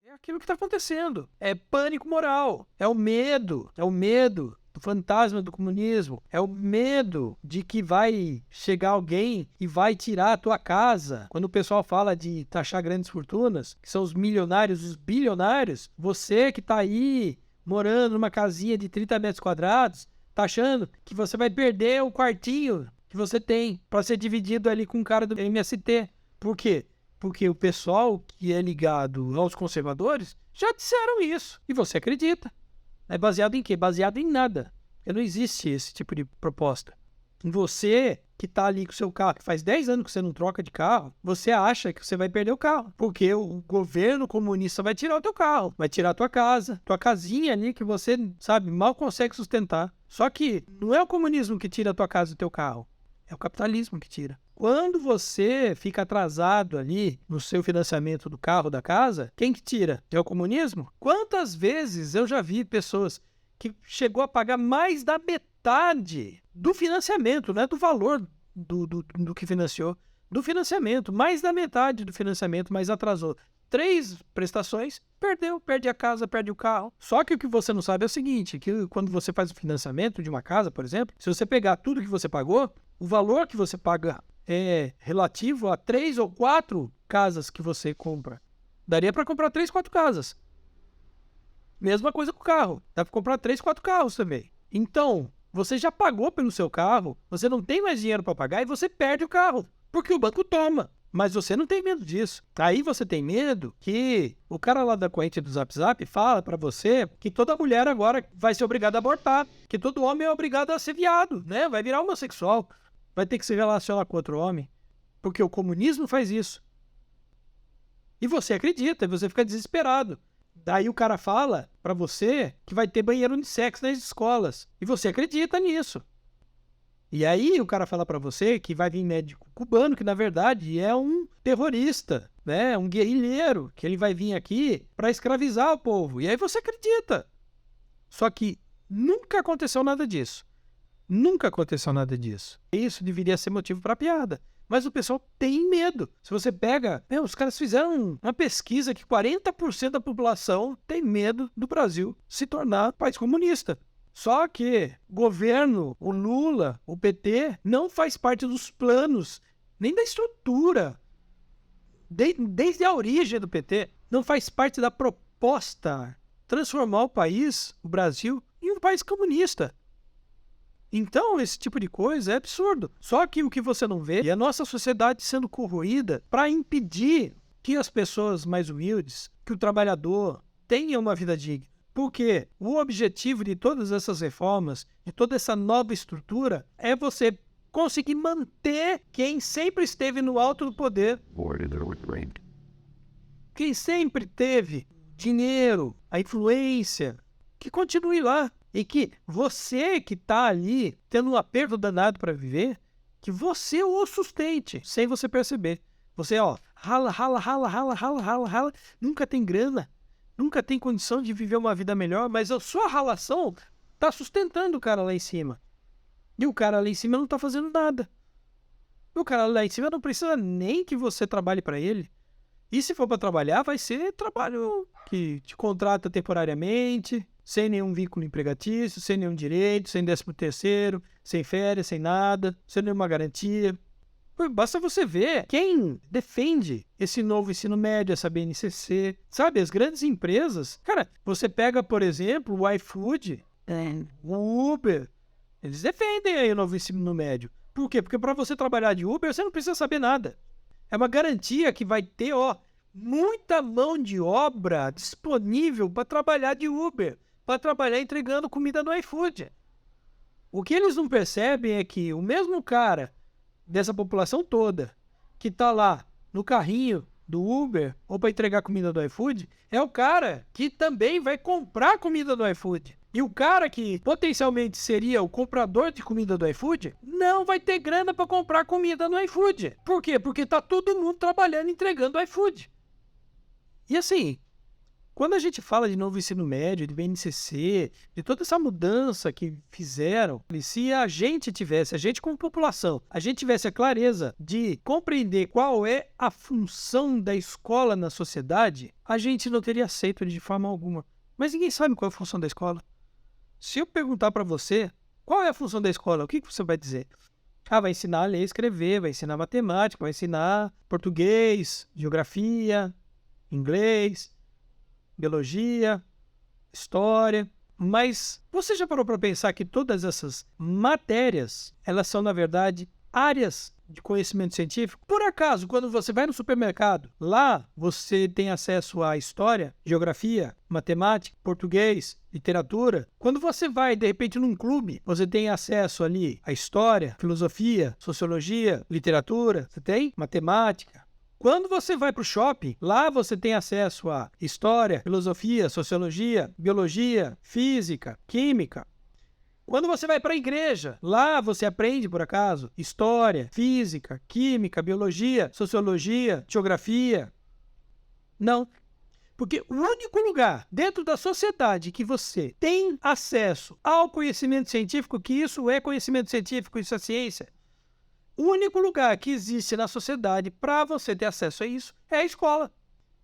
É aquilo que está acontecendo. É pânico moral. É o medo. É o medo do fantasma do comunismo. É o medo de que vai chegar alguém e vai tirar a tua casa. Quando o pessoal fala de taxar grandes fortunas, que são os milionários, os bilionários, você que está aí morando numa casinha de 30 metros quadrados, tá achando que você vai perder o quartinho que você tem para ser dividido ali com o cara do MST. Por quê? Porque o pessoal que é ligado aos conservadores já disseram isso. E você acredita. É baseado em quê? Baseado em nada. Porque não existe esse tipo de proposta. Você que está ali com o seu carro, que faz 10 anos que você não troca de carro, você acha que você vai perder o carro. Porque o governo comunista vai tirar o teu carro, vai tirar a tua casa, tua casinha ali que você, sabe, mal consegue sustentar. Só que não é o comunismo que tira a tua casa e o teu carro. É o capitalismo que tira. Quando você fica atrasado ali no seu financiamento do carro, da casa, quem que tira? É o comunismo? Quantas vezes eu já vi pessoas que chegou a pagar mais da metade do financiamento, não é do valor do que financiou, do financiamento, mais da metade do financiamento, mas atrasou 3 prestações, perde a casa, perde o carro. Só que o que você não sabe é o seguinte, que quando você faz o financiamento de uma casa, por exemplo, se você pegar tudo que você pagou, o valor que você paga é relativo a 3 ou 4 casas que você compra. Daria para comprar 3, 4 casas. Mesma coisa com o carro. Dá para comprar 3, 4 carros também. Então, você já pagou pelo seu carro, você não tem mais dinheiro para pagar e você perde o carro, porque o banco toma. Mas você não tem medo disso. Aí você tem medo que o cara lá da corrente do Zap Zap fala para você que toda mulher agora vai ser obrigada a abortar, que todo homem é obrigado a ser viado, né? Vai virar homossexual, vai ter que se relacionar com outro homem, porque o comunismo faz isso. E você acredita, e você fica desesperado. Daí o cara fala para você que vai ter banheiro unissex nas escolas, e você acredita nisso. E aí o cara fala para você que vai vir médico cubano, que na verdade é um terrorista, né? Um guerrilheiro, que ele vai vir aqui para escravizar o povo. E aí você acredita. Só que nunca aconteceu nada disso. Nunca aconteceu nada disso. Isso deveria ser motivo para piada. Mas o pessoal tem medo. Se você pega... os caras fizeram uma pesquisa que 40% da população tem medo do Brasil se tornar país comunista. Só que o governo, o Lula, o PT, não faz parte dos planos, nem da estrutura, desde a origem do PT, não faz parte da proposta transformar o país, o Brasil, em um país comunista. Então, esse tipo de coisa é absurdo. Só que o que você não vê é a nossa sociedade sendo corroída para impedir que as pessoas mais humildes, que o trabalhador, tenham uma vida digna. Porque o objetivo de todas essas reformas, de toda essa nova estrutura, é você conseguir manter quem sempre esteve no alto do poder. Quem sempre teve dinheiro, a influência, que continue lá. E que você que está ali tendo um aperto danado para viver, que você o sustente, sem você perceber. Você, rala, nunca tem grana. Nunca tem condição de viver uma vida melhor, mas a sua ralação está sustentando o cara lá em cima. E o cara lá em cima não está fazendo nada. O cara lá em cima não precisa nem que você trabalhe para ele. E se for para trabalhar, vai ser trabalho que te contrata temporariamente, sem nenhum vínculo empregatício, sem nenhum direito, sem 13º, sem férias, sem nada, sem nenhuma garantia. Basta você ver quem defende esse novo ensino médio, essa BNCC, sabe? As grandes empresas. Cara, você pega, por exemplo, o iFood, o Uber, eles defendem aí o novo ensino médio. Por quê? Porque para você trabalhar de Uber, você não precisa saber nada. É uma garantia que vai ter, muita mão de obra disponível para trabalhar de Uber, para trabalhar entregando comida no iFood. O que eles não percebem é que o mesmo cara dessa população toda que está lá no carrinho do Uber ou para entregar comida do iFood é o cara que também vai comprar comida do iFood. E o cara que potencialmente seria o comprador de comida do iFood não vai ter grana para comprar comida no iFood. Por quê? Porque tá todo mundo trabalhando entregando iFood. E assim, quando a gente fala de novo ensino médio, de BNCC, de toda essa mudança que fizeram, se a gente como população, a gente tivesse a clareza de compreender qual é a função da escola na sociedade, a gente não teria aceito de forma alguma. Mas ninguém sabe qual é a função da escola. Se eu perguntar para você, qual é a função da escola, o que você vai dizer? Vai ensinar a ler e escrever, vai ensinar matemática, vai ensinar português, geografia, inglês, biologia, história. Mas você já parou para pensar que todas essas matérias, elas são, na verdade, áreas de conhecimento científico. Por acaso, quando você vai no supermercado, lá você tem acesso à história, geografia, matemática, português, literatura. Quando você vai, de repente, num clube, você tem acesso ali à história, filosofia, sociologia, literatura, você tem matemática. Quando você vai para o shopping, lá você tem acesso a história, filosofia, sociologia, biologia, física, química. Quando você vai para a igreja, lá você aprende, por acaso, história, física, química, biologia, sociologia, geografia. Não. Porque o único lugar dentro da sociedade que você tem acesso ao conhecimento científico, que isso é conhecimento científico, isso é ciência, o único lugar que existe na sociedade para você ter acesso a isso é a escola.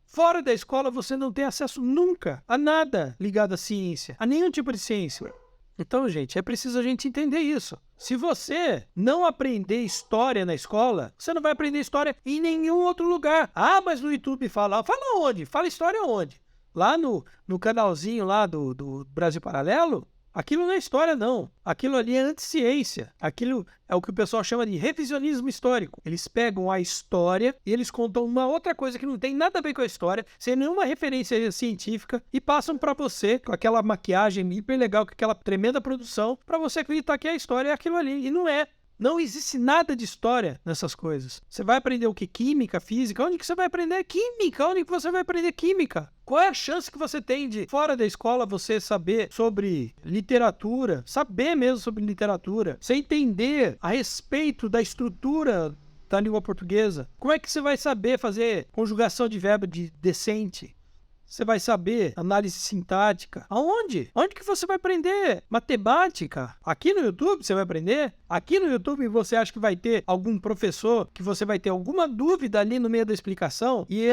Fora da escola, você não tem acesso nunca a nada ligado à ciência, a nenhum tipo de ciência. Então, gente, é preciso a gente entender isso. Se você não aprender história na escola, você não vai aprender história em nenhum outro lugar. Ah, mas no YouTube fala. Fala onde? Fala história onde? Lá no canalzinho lá do Brasil Paralelo? Aquilo não é história, não. Aquilo ali é anti-ciência. Aquilo é o que o pessoal chama de revisionismo histórico. Eles pegam a história e eles contam uma outra coisa que não tem nada a ver com a história, sem nenhuma referência científica, e passam para você, com aquela maquiagem hiper legal, com aquela tremenda produção, para você acreditar que a história é aquilo ali. E não é. Não existe nada de história nessas coisas. Você vai aprender o que? Química, física? Onde que você vai aprender química? Onde que você vai aprender química? Qual é a chance que você tem de, fora da escola, você saber sobre literatura, saber mesmo sobre literatura, você entender a respeito da estrutura da língua portuguesa? Como é que você vai saber fazer conjugação de verbo decente? Você vai saber análise sintática. Aonde? Onde que você vai aprender matemática? Aqui no YouTube você vai aprender? Aqui no YouTube você acha que vai ter algum professor que você vai ter alguma dúvida ali no meio da explicação e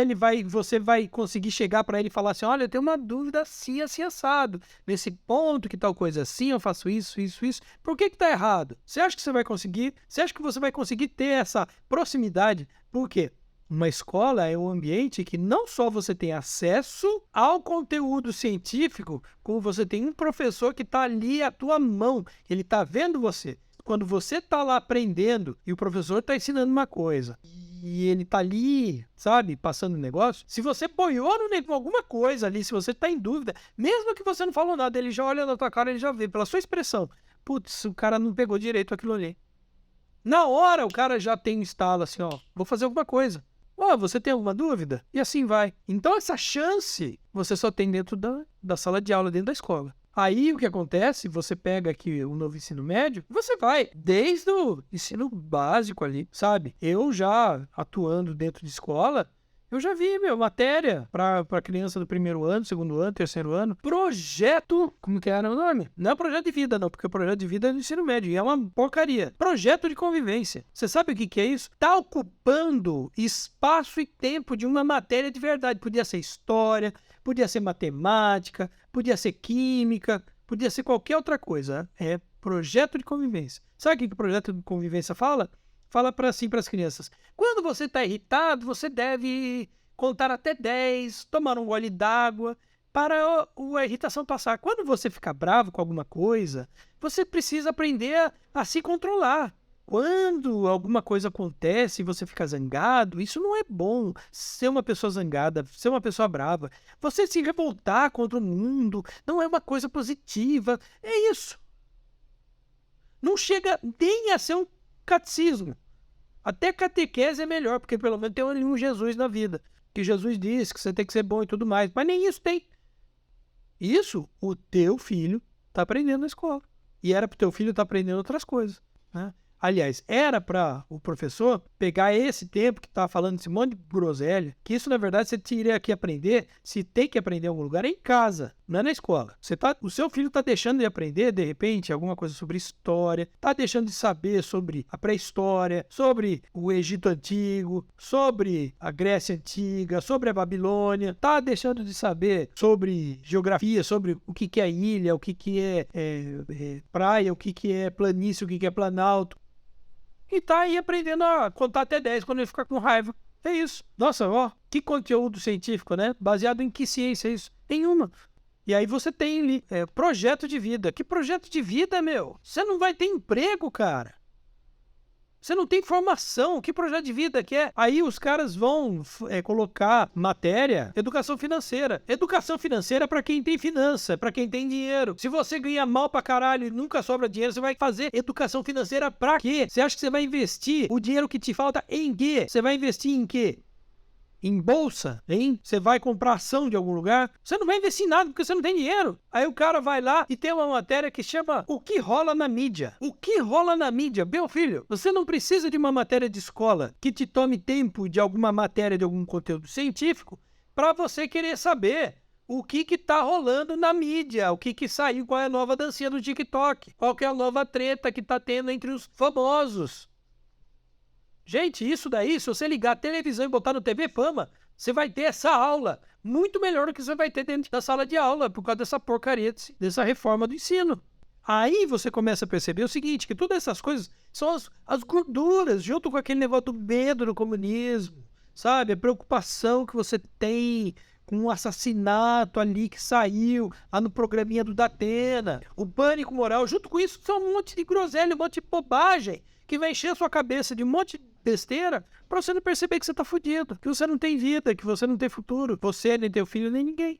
você vai conseguir chegar para ele e falar assim, olha, eu tenho uma dúvida assim, assim, assado. Nesse ponto que tal coisa assim, eu faço isso, isso, isso. Por que tá errado? Você acha que você vai conseguir? Você acha que você vai conseguir ter essa proximidade? Por quê? Uma escola é um ambiente que não só você tem acesso ao conteúdo científico, como você tem um professor que está ali à tua mão, ele está vendo você. Quando você está lá aprendendo e o professor está ensinando uma coisa e ele está ali, sabe, passando o negócio, se você boiou alguma coisa ali, se você está em dúvida, mesmo que você não falou nada, ele já olha na tua cara, ele já vê, pela sua expressão, putz, o cara não pegou direito aquilo ali. Na hora o cara já tem um estalo assim, ó, vou fazer alguma coisa. Você tem alguma dúvida? E assim vai. Então, essa chance você só tem dentro da sala de aula, dentro da escola. Aí, o que acontece? Você pega aqui o novo ensino médio, você vai desde o ensino básico ali, sabe? Eu já atuando dentro de escola, eu já vi, matéria para criança do primeiro ano, segundo ano, terceiro ano. Projeto, como que era o nome? Não é projeto de vida, não, porque o projeto de vida é do ensino médio e é uma porcaria. Projeto de convivência. Você sabe o que é isso? Tá ocupando espaço e tempo de uma matéria de verdade. Podia ser história, podia ser matemática, podia ser química, podia ser qualquer outra coisa. É projeto de convivência. Sabe o que o projeto de convivência fala? Fala para as crianças. Quando você está irritado, você deve contar até 10, tomar um gole d'água para a irritação passar. Quando você fica bravo com alguma coisa, você precisa aprender a se controlar. Quando alguma coisa acontece e você fica zangado, isso não é bom. Ser uma pessoa zangada, ser uma pessoa brava, você se revoltar contra o mundo, não é uma coisa positiva. É isso. Não chega nem a ser um catecismo. Até catequese é melhor, porque pelo menos tem um Jesus na vida. Que Jesus disse que você tem que ser bom e tudo mais. Mas nem isso tem. Isso o teu filho está aprendendo na escola. E era para o teu filho estar aprendendo outras coisas, né? Aliás, era para o professor pegar esse tempo que está falando esse monte de groselha, que isso, na verdade, você teria que aprender, se tem que aprender em algum lugar, é em casa, não é na escola. O seu filho está deixando de aprender, de repente, alguma coisa sobre história, está deixando de saber sobre a pré-história, sobre o Egito Antigo, sobre a Grécia Antiga, sobre a Babilônia, está deixando de saber sobre geografia, sobre o que é ilha, o que é praia, o que é planície, o que é planalto. E tá aí aprendendo a contar até 10 quando ele ficar com raiva. É isso. Nossa, que conteúdo científico, né? Baseado em que ciência é isso? Nenhuma. E aí você tem ali, projeto de vida. Que projeto de vida, meu? Você não vai ter emprego, cara. Você não tem formação. Que projeto de vida que é? Aí os caras vão colocar matéria, educação financeira. Educação financeira é para quem tem finança, para quem tem dinheiro. Se você ganha mal pra caralho e nunca sobra dinheiro, você vai fazer educação financeira pra quê? Você acha que você vai investir o dinheiro que te falta em quê? Você vai investir em quê? Em bolsa, hein? Você vai comprar ação de algum lugar? Você não vai investir em nada porque você não tem dinheiro. Aí o cara vai lá e tem uma matéria que chama O que rola na mídia. O que rola na mídia? Meu filho, você não precisa de uma matéria de escola que te tome tempo de alguma matéria, de algum conteúdo científico para você querer saber o que tá rolando na mídia, o que saiu, qual é a nova dancinha do TikTok, qual que é a nova treta que tá tendo entre os famosos. Gente, isso daí, se você ligar a televisão e botar no TV Fama, você vai ter essa aula muito melhor do que você vai ter dentro da sala de aula, por causa dessa porcaria, dessa reforma do ensino. Aí você começa a perceber o seguinte, que todas essas coisas são as gorduras, junto com aquele negócio do medo do comunismo, sabe? A preocupação que você tem com um assassinato ali que saiu lá no programinha do Datena, o pânico moral, junto com isso, são um monte de groselha, um monte de bobagem, que vai encher a sua cabeça de um monte de besteira pra você não perceber que você tá fudido, que você não tem vida, que você não tem futuro, você, nem teu filho, nem ninguém.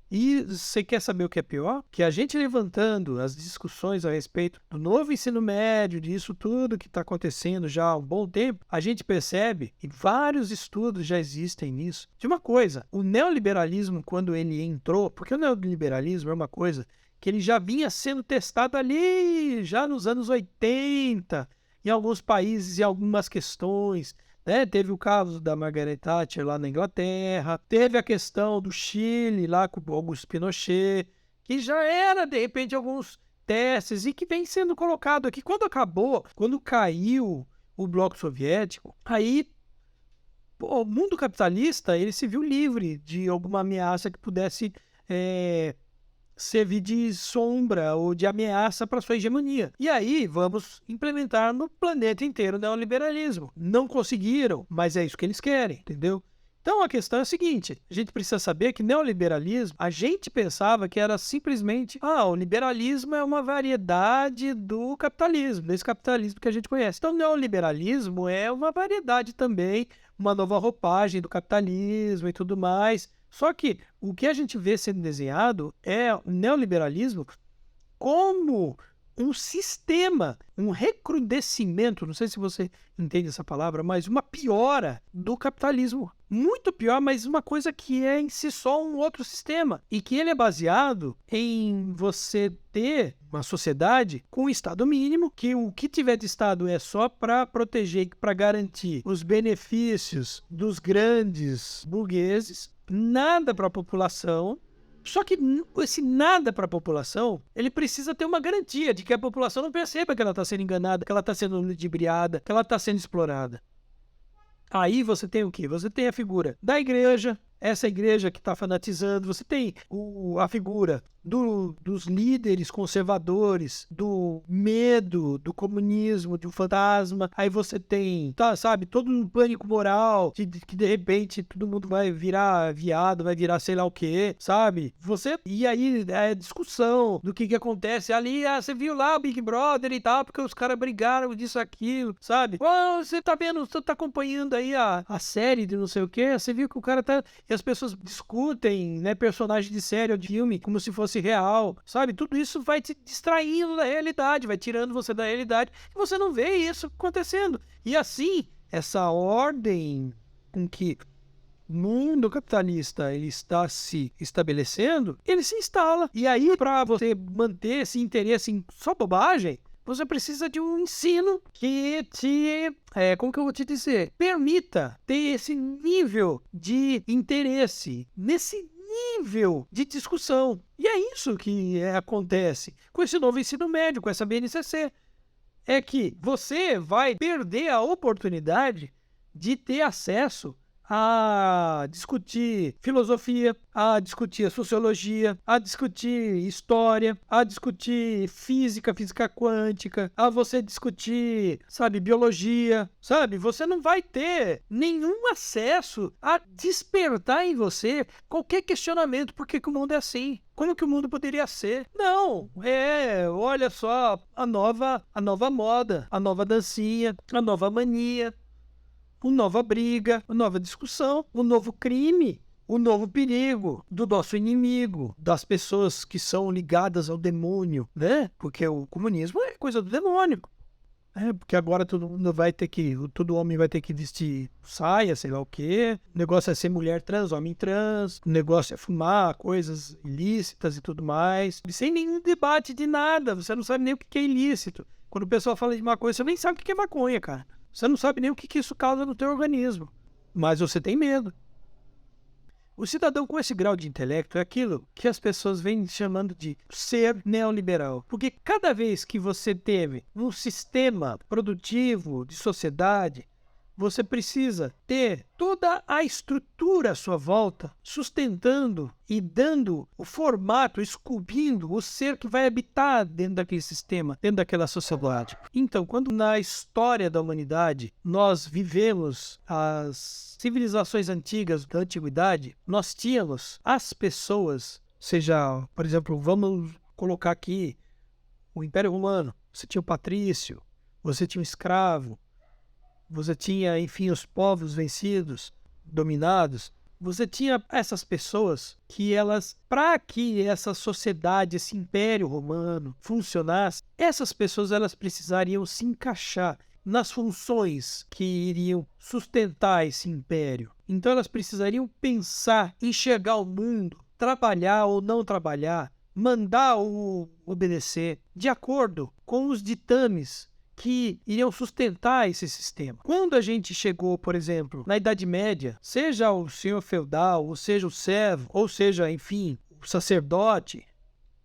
E você quer saber o que é pior? Que a gente levantando as discussões a respeito do novo ensino médio, disso tudo que está acontecendo já há um bom tempo, a gente percebe, e vários estudos já existem nisso, de uma coisa, o neoliberalismo, quando ele entrou, porque o neoliberalismo é uma coisa que ele já vinha sendo testado ali, já nos anos 80, em alguns países e algumas questões, né? Teve o caso da Margaret Thatcher lá na Inglaterra, teve a questão do Chile lá com o Augusto Pinochet, que já era, de repente, alguns testes e que vem sendo colocado aqui. Quando acabou, quando caiu o bloco soviético, aí o mundo capitalista ele se viu livre de alguma ameaça que pudesse servir de sombra ou de ameaça para sua hegemonia. E aí vamos implementar no planeta inteiro o neoliberalismo. Não conseguiram, mas é isso que eles querem, entendeu? Então a questão é a seguinte, a gente precisa saber que neoliberalismo, a gente pensava que era simplesmente, o liberalismo é uma variedade do capitalismo, desse capitalismo que a gente conhece. Então o neoliberalismo é uma variedade também, uma nova roupagem do capitalismo e tudo mais. Só que o que a gente vê sendo desenhado é o neoliberalismo como um sistema, um recrudescimento, não sei se você entende essa palavra, mas uma piora do capitalismo. Muito pior, mas uma coisa que é em si só um outro sistema. E que ele é baseado em você ter uma sociedade com um Estado mínimo, que o que tiver de Estado é só para proteger, para garantir os benefícios dos grandes burgueses, nada para a população. Só que esse nada para a população, ele precisa ter uma garantia de que a população não perceba que ela está sendo enganada, que ela está sendo ludibriada, que ela está sendo explorada. Aí você tem o quê? Você tem a figura da igreja, essa igreja que está fanatizando, você tem a figura dos líderes conservadores, do medo, do comunismo, de um fantasma. Aí você tem, sabe, todo um pânico moral, que de repente todo mundo vai virar viado, vai virar sei lá o quê, sabe? E aí é discussão do que acontece ali, você viu lá o Big Brother e tal, porque os caras brigaram disso, aquilo, sabe? Você tá vendo, você tá acompanhando aí a série de não sei o quê, você viu que o cara tá... E as pessoas discutem, né, personagem de série ou de filme como se fosse real, sabe? Tudo isso vai te distraindo da realidade, vai tirando você da realidade e você não vê isso acontecendo. E assim, essa ordem com que o mundo capitalista ele está se estabelecendo, ele se instala. E aí, para você manter esse interesse em só bobagem, você precisa de um ensino que te, como que eu vou te dizer, permita ter esse nível de interesse, nesse nível de discussão. E é isso que acontece com esse novo ensino médio, com essa BNCC. É que você vai perder a oportunidade de ter acesso a discutir filosofia, a discutir sociologia, a discutir história, a discutir física quântica, a você discutir, sabe, biologia, sabe? Você não vai ter nenhum acesso a despertar em você qualquer questionamento por que que o mundo é assim. Como que o mundo poderia ser? Não, olha só, a nova moda, a nova dancinha, a nova mania, uma nova briga, uma nova discussão, um novo crime, o novo perigo do nosso inimigo, das pessoas que são ligadas ao demônio, né? Porque o comunismo é coisa do demônio. Porque agora todo homem vai ter que vestir saia, sei lá o quê. O negócio é ser mulher trans, homem trans. O negócio é fumar coisas ilícitas e tudo mais. Sem nenhum debate de nada. Você não sabe nem o que é ilícito. Quando o pessoal fala de maconha, você nem sabe o que é maconha, cara. Você não sabe nem o que isso causa no teu organismo. Mas você tem medo. O cidadão com esse grau de intelecto é aquilo que as pessoas vêm chamando de ser neoliberal. Porque cada vez que você teve um sistema produtivo de sociedade, você precisa ter toda a estrutura à sua volta, sustentando e dando o formato, esculpindo o ser que vai habitar dentro daquele sistema, dentro daquela sociedade. Então, quando na história da humanidade nós vivemos as civilizações antigas da antiguidade, nós tínhamos as pessoas, seja, por exemplo, vamos colocar aqui o Império Romano. Você tinha o patrício, você tinha o escravo, você tinha, enfim, os povos vencidos, dominados. Você tinha essas pessoas que elas, para que essa sociedade, esse império romano funcionasse, essas pessoas elas precisariam se encaixar nas funções que iriam sustentar esse império. Então elas precisariam pensar, enxergar o mundo, trabalhar ou não trabalhar, mandar ou obedecer, de acordo com os ditames que iriam sustentar esse sistema. Quando a gente chegou, por exemplo, na Idade Média, seja o senhor feudal, ou seja o servo, ou seja, enfim, o sacerdote,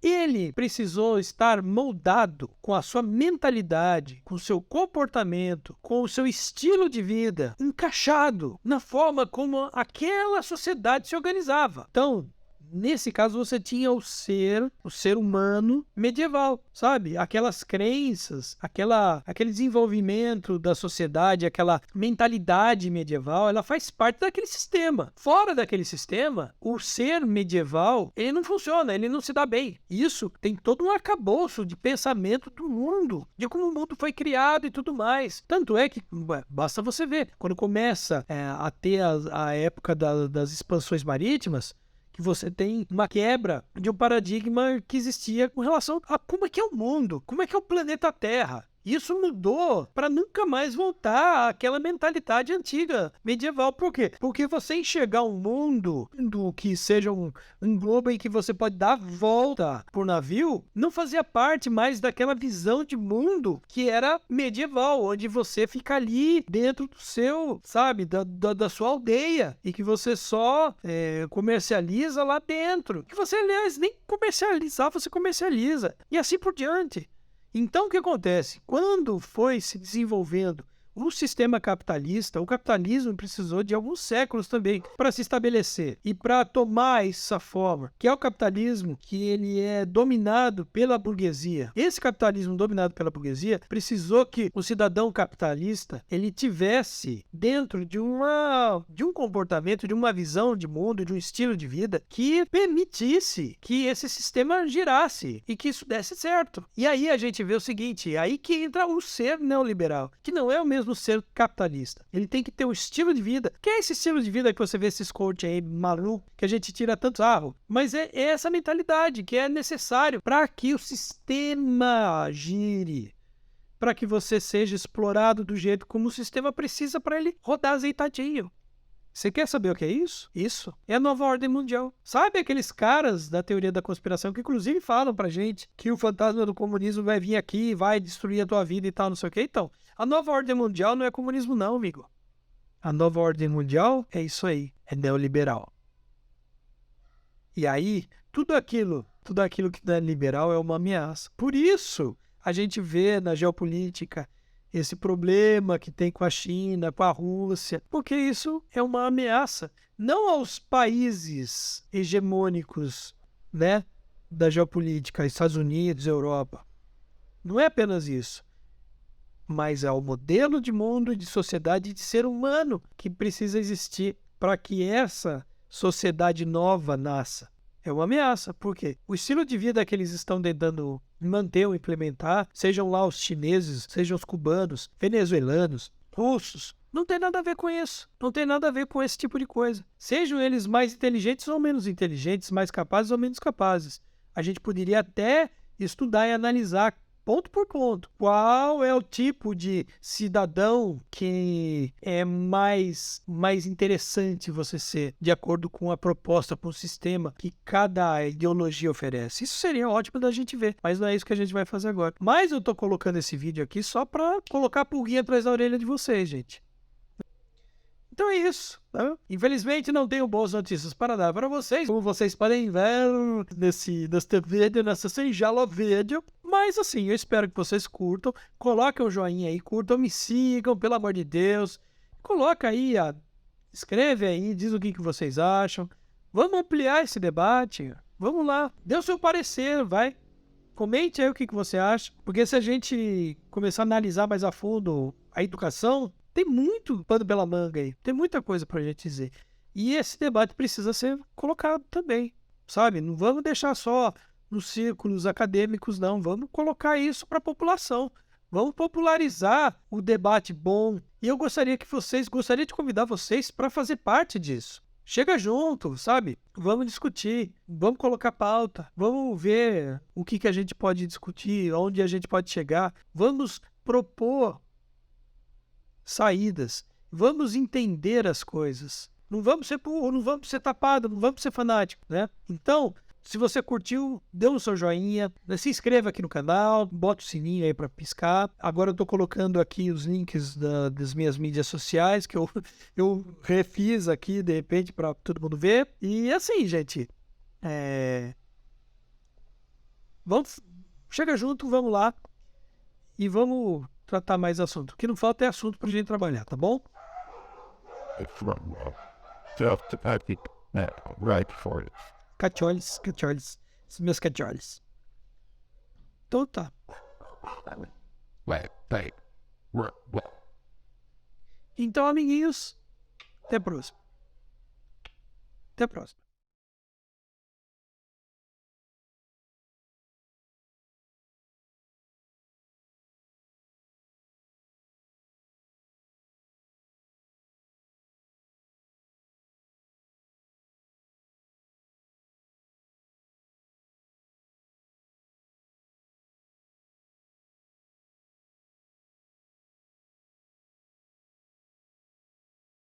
ele precisou estar moldado com a sua mentalidade, com o seu comportamento, com o seu estilo de vida, encaixado na forma como aquela sociedade se organizava. Então, nesse caso, você tinha o ser humano medieval, sabe? Aquelas crenças, aquele desenvolvimento da sociedade, aquela mentalidade medieval, ela faz parte daquele sistema. Fora daquele sistema, o ser medieval, ele não funciona, ele não se dá bem. Isso tem todo um arcabouço de pensamento do mundo, de como o mundo foi criado e tudo mais. Tanto é que, basta você ver, quando começa a ter a época das expansões marítimas, que você tem uma quebra de um paradigma que existia com relação a como é que é o mundo, como é que é o planeta Terra. Isso mudou para nunca mais voltar àquela mentalidade antiga, medieval. Por quê? Porque você enxergar um mundo que seja um globo em que você pode dar volta por navio, não fazia parte mais daquela visão de mundo que era medieval, onde você fica ali dentro do seu, sabe, da sua aldeia, e que você só comercializa lá dentro. Que você, aliás, nem comercializar, você comercializa. E assim por diante. Então, o que acontece? Quando foi se desenvolvendo o sistema capitalista, o capitalismo precisou de alguns séculos também para se estabelecer e para tomar essa forma, que é o capitalismo que ele é dominado pela burguesia. Esse capitalismo dominado pela burguesia precisou que o cidadão capitalista ele tivesse dentro de um comportamento, de uma visão de mundo, de um estilo de vida que permitisse que esse sistema girasse e que isso desse certo. E aí a gente vê o seguinte, aí que entra o ser neoliberal, que não é o mesmo ser capitalista. Ele tem que ter um estilo de vida. Que é esse estilo de vida que você vê esses coach aí maluco, que a gente tira tanto sarro? Mas é essa mentalidade que é necessário para que o sistema gire, para que você seja explorado do jeito como o sistema precisa para ele rodar azeitadinho. Você quer saber o que é isso? Isso é a nova ordem mundial. Sabe aqueles caras da teoria da conspiração que inclusive falam pra gente que o fantasma do comunismo vai vir aqui, vai destruir a tua vida e tal, não sei o que? Então, a nova ordem mundial não é comunismo não, amigo. A nova ordem mundial é isso aí, é neoliberal. E aí, tudo aquilo que não é liberal é uma ameaça. Por isso, a gente vê na geopolítica esse problema que tem com a China, com a Rússia, porque isso é uma ameaça não aos países hegemônicos, né, da geopolítica, Estados Unidos, Europa. Não é apenas isso, mas ao modelo de mundo, de sociedade e de ser humano que precisa existir para que essa sociedade nova nasça. É uma ameaça, porque o estilo de vida que eles estão tentando manter ou implementar, sejam lá os chineses, sejam os cubanos, venezuelanos, russos, não tem nada a ver com isso. Não tem nada a ver com esse tipo de coisa. Sejam eles mais inteligentes ou menos inteligentes, mais capazes ou menos capazes. A gente poderia até estudar e analisar ponto por ponto. Qual é o tipo de cidadão que é mais interessante você ser, de acordo com a proposta, com o sistema que cada ideologia oferece? Isso seria ótimo da gente ver, mas não é isso que a gente vai fazer agora. Mas eu tô colocando esse vídeo aqui só para colocar a pulguinha atrás da orelha de vocês, gente. Então é isso, tá? Infelizmente não tenho boas notícias para dar para vocês, como vocês podem ver neste vídeo, nessa singela vídeo. Mas assim, eu espero que vocês curtam, coloquem um joinha aí, curtam, me sigam, pelo amor de Deus. Coloca aí, escreve aí, diz o que vocês acham. Vamos ampliar esse debate, vamos lá, dê o seu parecer, vai. Comente aí o que você acha, porque se a gente começar a analisar mais a fundo a educação, tem muito pano pela manga aí, tem muita coisa pra gente dizer. E esse debate precisa ser colocado também, sabe? Não vamos deixar só nos círculos acadêmicos, não. Vamos colocar isso para a população. Vamos popularizar o debate bom. E eu gostaria de convidar vocês para fazer parte disso. Chega junto, sabe? Vamos discutir, vamos colocar pauta, vamos ver o que a gente pode discutir, onde a gente pode chegar. Vamos propor saídas, vamos entender as coisas. Não vamos ser burro, não vamos ser tapado, não vamos ser fanático, né? Então, se você curtiu, dê um seu joinha, se inscreva aqui no canal, bota o sininho aí para piscar. Agora eu tô colocando aqui os links das minhas mídias sociais, que eu refiz aqui, de repente, para todo mundo ver. E assim, gente, chega junto, vamos lá e vamos tratar mais assunto. O que não falta é assunto pra gente trabalhar, tá bom? Right for it. Cacholes, meus cacholes. Então tá. Então, amiguinhos, até a próxima. Até a próxima.